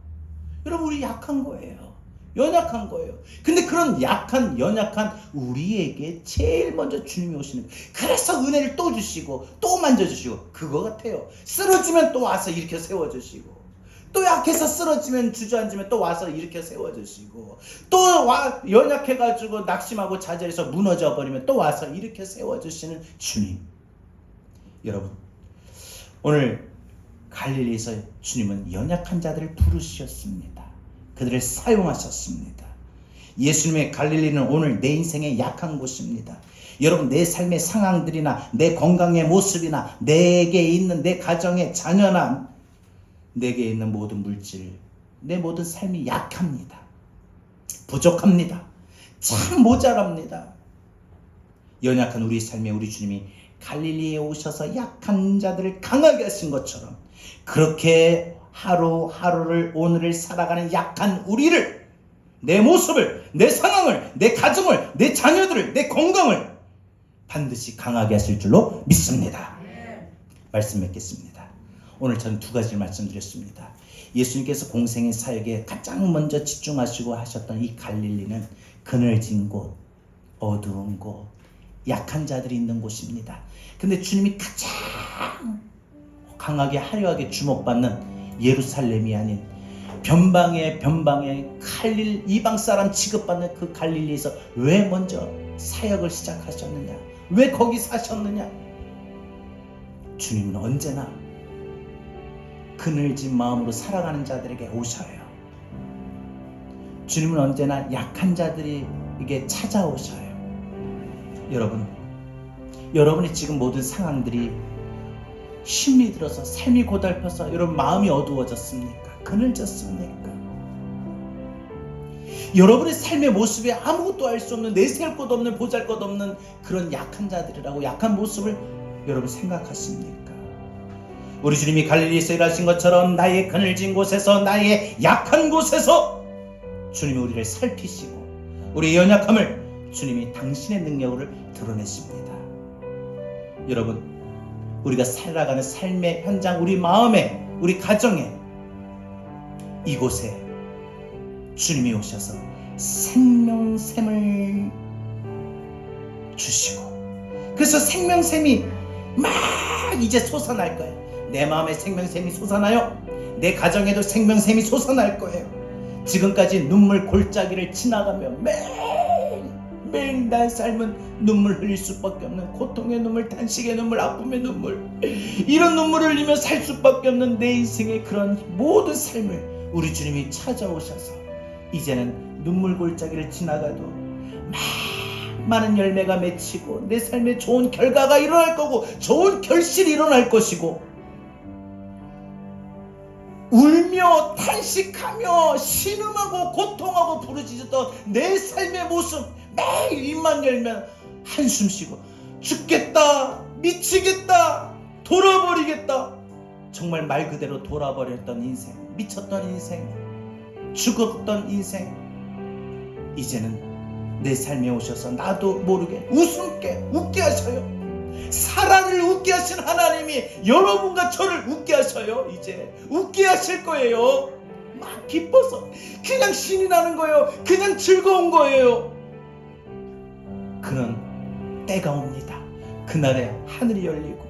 여러분 우리 약한 거예요. 연약한 거예요. 근데 그런 약한 연약한 우리에게 제일 먼저 주님이 오시는 거예요. 그래서 은혜를 또 주시고 또 만져주시고 그거 같아요. 쓰러지면 또 와서 일으켜 세워주시고 또 약해서 쓰러지면 주저앉으면 또 와서 일으켜 세워주시고 또 연약해가지고 낙심하고 좌절해서 무너져 버리면 또 와서 일으켜 세워주시는 주님. 여러분 오늘 갈릴리에서 주님은 연약한 자들을 부르셨습니다. 그들을 사용하셨습니다. 예수님의 갈릴리는 오늘 내 인생의 약한 곳입니다. 여러분 내 삶의 상황들이나 내 건강의 모습이나 내게 있는 내 가정의 자녀나 내게 있는 모든 물질, 내 모든 삶이 약합니다. 부족합니다. 참 모자랍니다. 연약한 우리 삶에 우리 주님이 갈릴리에 오셔서 약한 자들을 강하게 하신 것처럼 그렇게 하루하루를 오늘을 살아가는 약한 우리를, 내 모습을, 내 상황을, 내 가정을, 내 자녀들을, 내 건강을 반드시 강하게 하실 줄로 믿습니다. 말씀 맺겠습니다. 오늘 저는 2가지를 말씀드렸습니다. 예수님께서 공생의 사역에 가장 먼저 집중하시고 하셨던 이 갈릴리는 그늘진 곳, 어두운 곳, 약한 자들이 있는 곳입니다. 근데 주님이 가장 강하게 화려하게 주목받는 예루살렘이 아닌 변방의 갈릴 이방 사람 취급받는 그 갈릴리에서 왜 먼저 사역을 시작하셨느냐? 왜 거기 사셨느냐? 주님은 언제나 그늘진 마음으로 살아가는 자들에게 오셔요. 주님은 언제나 약한 자들에게 찾아오셔요. 여러분이 지금 모든 상황들이 힘이 들어서 삶이 고달퍼서 여러분 마음이 어두워졌습니까? 그늘졌습니까? 여러분의 삶의 모습에 아무것도 알 수 없는 내세울 것 없는 보잘것 없는 그런 약한 자들이라고 약한 모습을 여러분 생각하십니까? 우리 주님이 갈릴리에서 일하신 것처럼 나의 그늘진 곳에서 나의 약한 곳에서 주님이 우리를 살피시고 우리의 연약함을 주님이 당신의 능력을 드러내십니다. 여러분 우리가 살아가는 삶의 현장, 우리 마음에, 우리 가정에 이곳에 주님이 오셔서 생명샘을 주시고 그래서 생명샘이 막 이제 솟아날 거예요. 내 마음에 생명샘이 솟아나요. 내 가정에도 생명샘이 솟아날 거예요. 지금까지 눈물 골짜기를 지나가며 매일 날 삶은 눈물 흘릴 수밖에 없는 고통의 눈물, 단식의 눈물, 아픔의 눈물, 이런 눈물을 흘리며 살 수밖에 없는 내 인생의 그런 모든 삶을 우리 주님이 찾아오셔서 이제는 눈물 골짜기를 지나가도 많은 열매가 맺히고 내 삶에 좋은 결과가 일어날 거고 좋은 결실이 일어날 것이고, 울며 탄식하며 신음하고 고통하고 부르짖었던 내 삶의 모습 매일 입만 열면 한숨 쉬고 죽겠다, 미치겠다, 돌아버리겠다, 정말 말 그대로 돌아버렸던 인생, 미쳤던 인생, 죽었던 인생, 이제는 내 삶에 오셔서 나도 모르게 웃게 하셔요. 사랑을 웃게 하신 하나님이 여러분과 저를 웃게 하셔요. 이제 웃게 하실 거예요. 막 기뻐서 그냥 신이 나는 거예요. 그냥 즐거운 거예요. 그런 때가 옵니다. 그날에 하늘이 열리고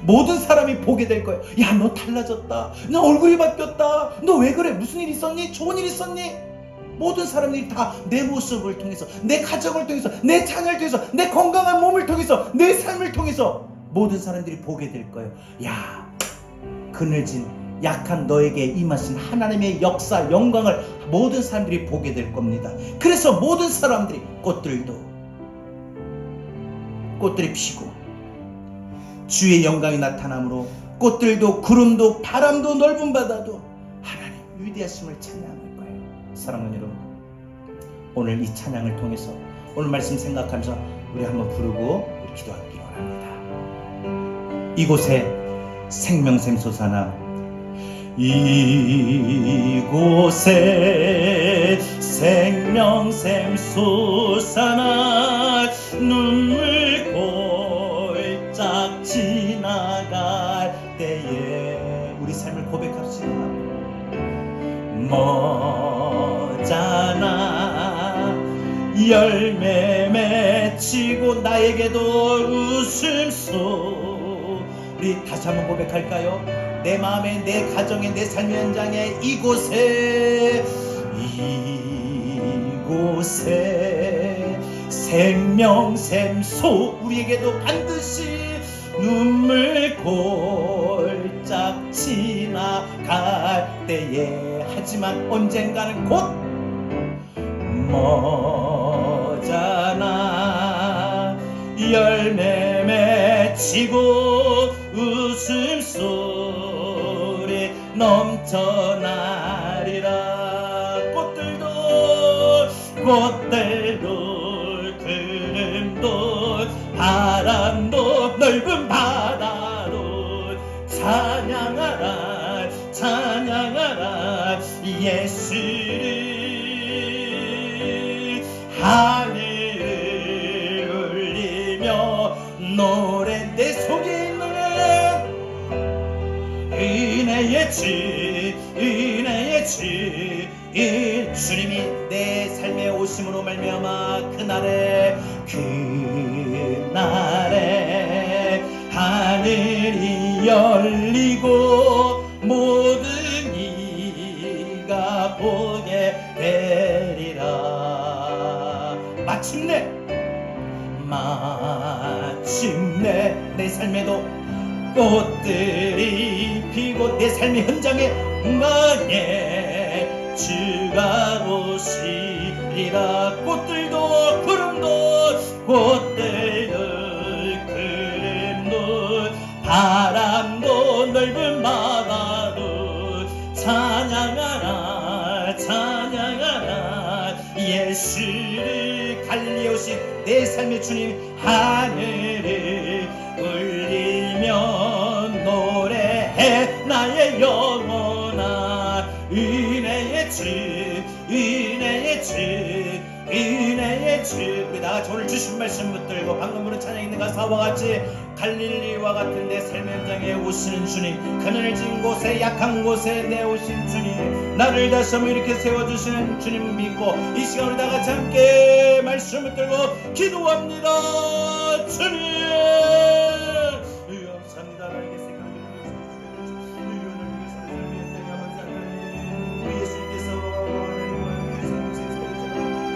모든 사람이 보게 될 거예요. 야, 너 달라졌다. 너 얼굴이 바뀌었다. 너 왜 그래? 무슨 일 있었니? 좋은 일 있었니? 모든 사람들이 다 내 모습을 통해서, 내 가정을 통해서, 내 자녀를 통해서, 내 건강한 몸을 통해서, 내 삶을 통해서 모든 사람들이 보게 될 거예요. 야, 그늘진 약한 너에게 임하신 하나님의 역사, 영광을 모든 사람들이 보게 될 겁니다. 그래서 모든 사람들이, 꽃들이 피고 주의 영광이 나타나므로 꽃들도 구름도 바람도 넓은 바다도 하나님 위대하심을 찬양할 거예요. 사랑하는 여러분, 오늘 이 찬양을 통해서 오늘 말씀 생각하면서 우리 한번 부르고 우리 기도하기 원합니다. 이곳에 생명샘 솟아나, 이곳에 생명샘 솟아나, 눈물 골짝 지나갈 때에 우리 삶을 고백합시다. 머잖아 열매 맺히고 나에게도 웃음소리. 다시 한번 고백할까요? 내 마음에, 내 가정에, 내 삶의 현장에, 이곳에 생명샘 우리에게도 반드시 눈물 골짝 지나갈 때에, 하지만 언젠가는 곧 머잖아 열매 맺히고 웃음소리 넘쳐나리라. 꽃들도 구름도 바람도 넓은 바다도 찬양하라 예수를. 하늘을 울리며 노래, 내 속에 있는 은혜의 주 주님이 내 삶에 오심으로 말미암아 그날에 하늘이 열리고 모든 이가 보게 되리라. 마침내 내 삶에도 꽃들이 피고 내 삶의 현장에 응하게 주가 오시리라. 꽃들도 구름도 바람도 넓은 바다도 찬양하라 예수를. 갈릴리에 오신 내 삶의 주님, 하늘을 울리며 노래해 나의 영혼아. 은혜의 주 우리 다같이 오늘 주신 말씀 붙들고 방금 부른 찬양 있는 가사와 같이 갈릴리와 같은 내 삶의 현장에 오시는 주님, 그늘진 곳에 약한 곳에 내오신 주님, 나를 다시 한번 이렇게 세워주시는 주님 믿고 이 시간 우리 다같이 함께 말씀 붙들고 기도합니다. 주님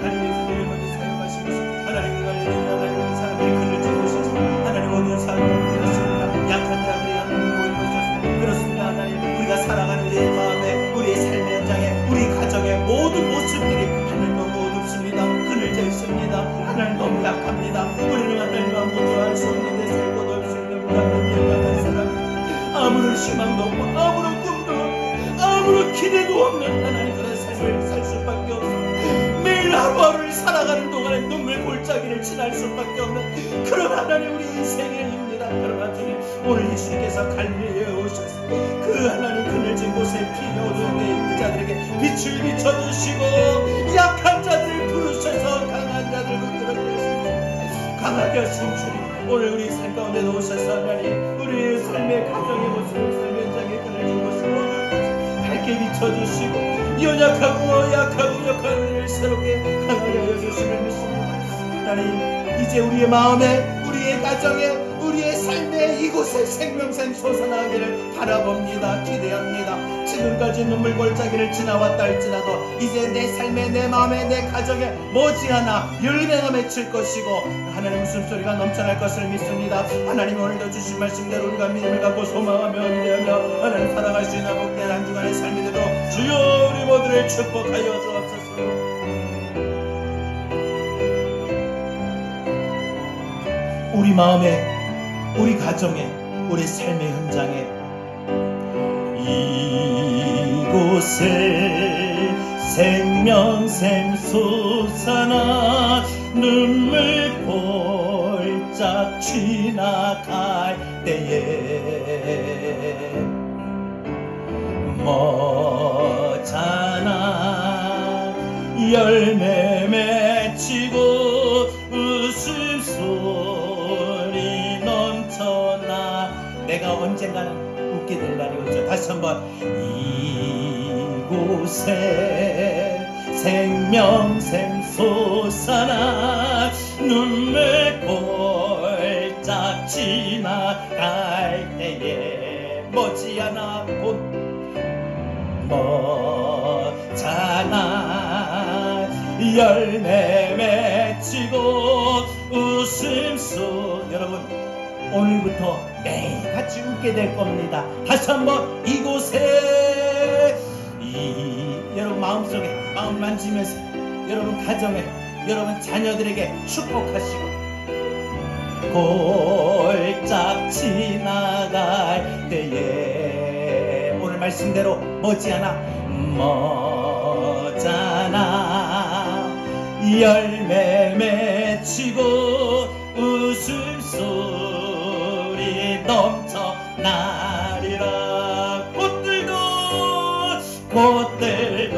역할을 위해서 내일 먼저 사용하신 것을 하나님 관리는 하나님 사람들이 그를 찍으셔서 하나님 모든 사람을 되었습니다. 약한 자들이 하나님 모이셨습니다. 그렇습니다. 하나님 우리가 살아가는 우리의 마음에 우리의 삶의 현장에 우리 가정의 모든 모습들이 하나님 너무 어둡습니다. 그늘져 있습니다. 하나님 너무 약합니다. 우리는 하나님 아무것도 할 수 없는데 살 곳 없이 있는 너무 약한 사람 아무런 희망도 없고 아무런 꿈도 없고 아무런 기대도 없는 하나님 그런 삶을 살 수밖에 없어. 매일 하루하루를 살아가는 동안에 눈물 골짜기를 지날 수밖에 없는 그런 하나님 우리 인생입니다. 그러나 주님 오늘 예수님께서 갈릴리에 오셔서 그 하나님 그늘진 곳에 피 어두운 데 있는 자들에게 빛을 비춰주시고 약한 자들을 부르셔서 강한 자들을 붙들어주셨습니다. 강하게 하신 주님 오늘 우리 삶 가운데 오셔서 하나님 우리의 삶의 가정의 모습을 삶의 현장에 그늘진 곳을 밝게 비춰주시고 연약하고 약하고 역한 우리를 새롭게 강하게 하여 주심을 믿습니다. 하나님 이제 우리의 마음에 우리의 가정에 우리의 삶에 이곳에 생명샘 솟아나기를 바라봅니다. 기대합니다. 지금까지 눈물 골짜기를 지나왔다 할지라도 이제 내 삶에 내 마음에 내 가정에 머지않아 열매가 맺힐 것이고 하나님 웃음소리가 넘쳐날 것을 믿습니다. 하나님 오늘도 주신 말씀대로 우리가 믿음을 갖고 소망하며 기대하며 하나님 살아갈 수 있는 복된 한 주간의 삶이 되도록 주여 우리 모두를 축복하여 주옵소서. 우리 마음에 우리 가정에 우리 삶의 현장에 이곳에 생명샘 솟아나 눈물 볼짝 지나갈 때에 머잖아 열매 맺히고 웃음소리 넘쳐나 내가 언젠가는 웃게 될 날이 오죠. 다시 한번 이곳에 생명샘 솟아나 눈물 볼짝 지나갈 때에 머지않아 곧 머잖아 열매 맺히고 웃음소 여러분 오늘부터 매일 같이 웃게 될 겁니다. 다시 한번 이곳에 여러분 마음속에 마음 만지면서 여러분 가정에 여러분 자녀들에게 축복하시고 골짝 지나갈 때에 오늘 말씀대로 머지않아 머잖아 열매 맺히고 웃음소리 넘쳐나리라. 꽃들도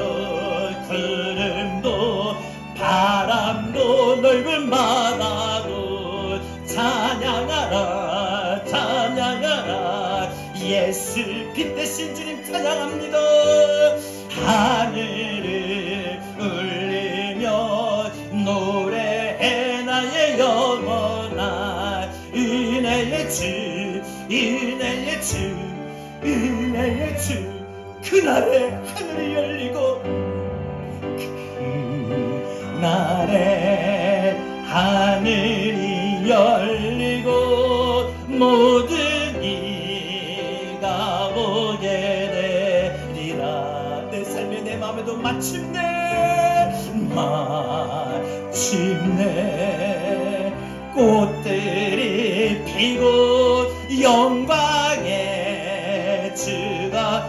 구름도 바람도 넓은 바다도 찬양하라 찬양하라 예수 빛 대신 주님 찬양합니다. 하늘을 울리며 노래해 나의 영원한 은혜의 주 은혜의 주 은혜의 주 그날에 하늘이 열리고 그날에 하늘이 열리고 모든 이가 보게 되리라. 내 삶에 내 마음에도 마침내 꽃들이 피고 영광의 주가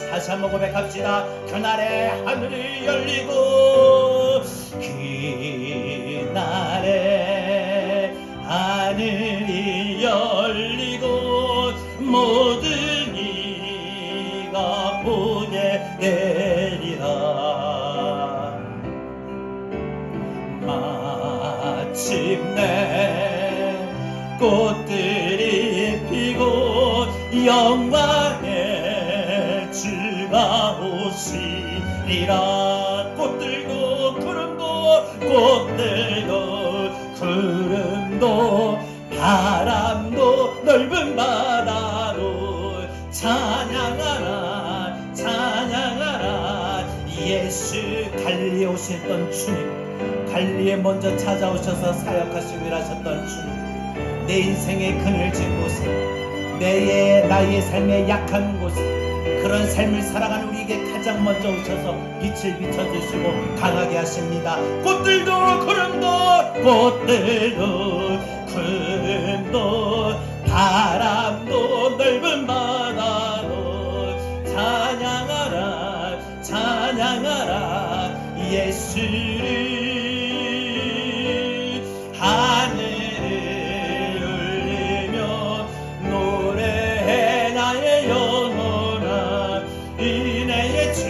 다시 한번 고백합시다. 그날에 하늘이 열리고 그날에 하늘이 열리고 모든 이가 보게 되리라. 마침내 꽃들이 피고 영광의 주가 오시리라. 꽃들도 구름도 바람도 넓은 바다도 찬양하라 찬양하라 예수 갈릴리에 오셨던 주님 갈릴리에 먼저 찾아오셔서 사역하시고 일하셨던 주님, 내 인생의 그늘 짚고서 나의 삶의 약한 곳, 그런 삶을 살아가는 우리에게 가장 먼저 오셔서 빛을 비춰주시고 강하게 하십니다. 꽃들도 구름도 바람도 넓은 바다도 찬양하라 예수를. 하늘을 울리며 노래해 나의 영혼아, 은혜의 주.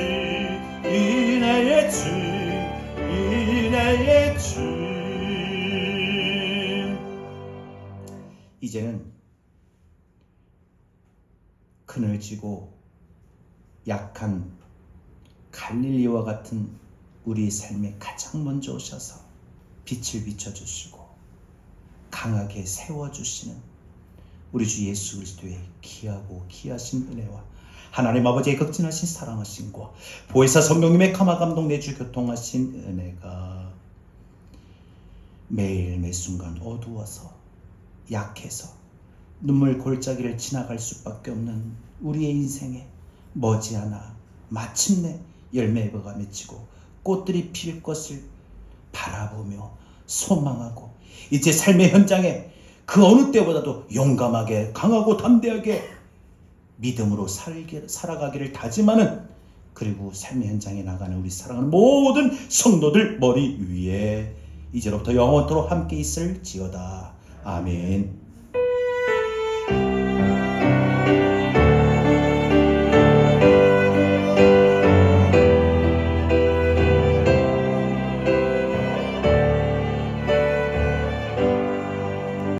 이제는 그늘지고 약한 갈릴리와 같은 우리의 삶에 가장 먼저 오셔서 빛을 비춰주시고 강하게 세워주시는 우리 주 예수 그리스도의 귀하고 귀하신 은혜와 하나님 아버지의 극진하신 사랑하심과 보혜사 성령님의 감화 감동 내주 교통하신 은혜가 매일 매순간 어두워서 약해서 눈물 골짜기를 지나갈 수밖에 없는 우리의 인생에 머지않아 마침내 열매가 맺히고 꽃들이 필 것을 바라보며 소망하고 이제 삶의 현장에 그 어느 때보다도 용감하게 강하고 담대하게 믿음으로 살아가기를 다짐하는, 그리고 삶의 현장에 나가는 우리 사랑하는 모든 성도들 머리 위에 이제로부터 영원토록 함께 있을지어다. 아멘.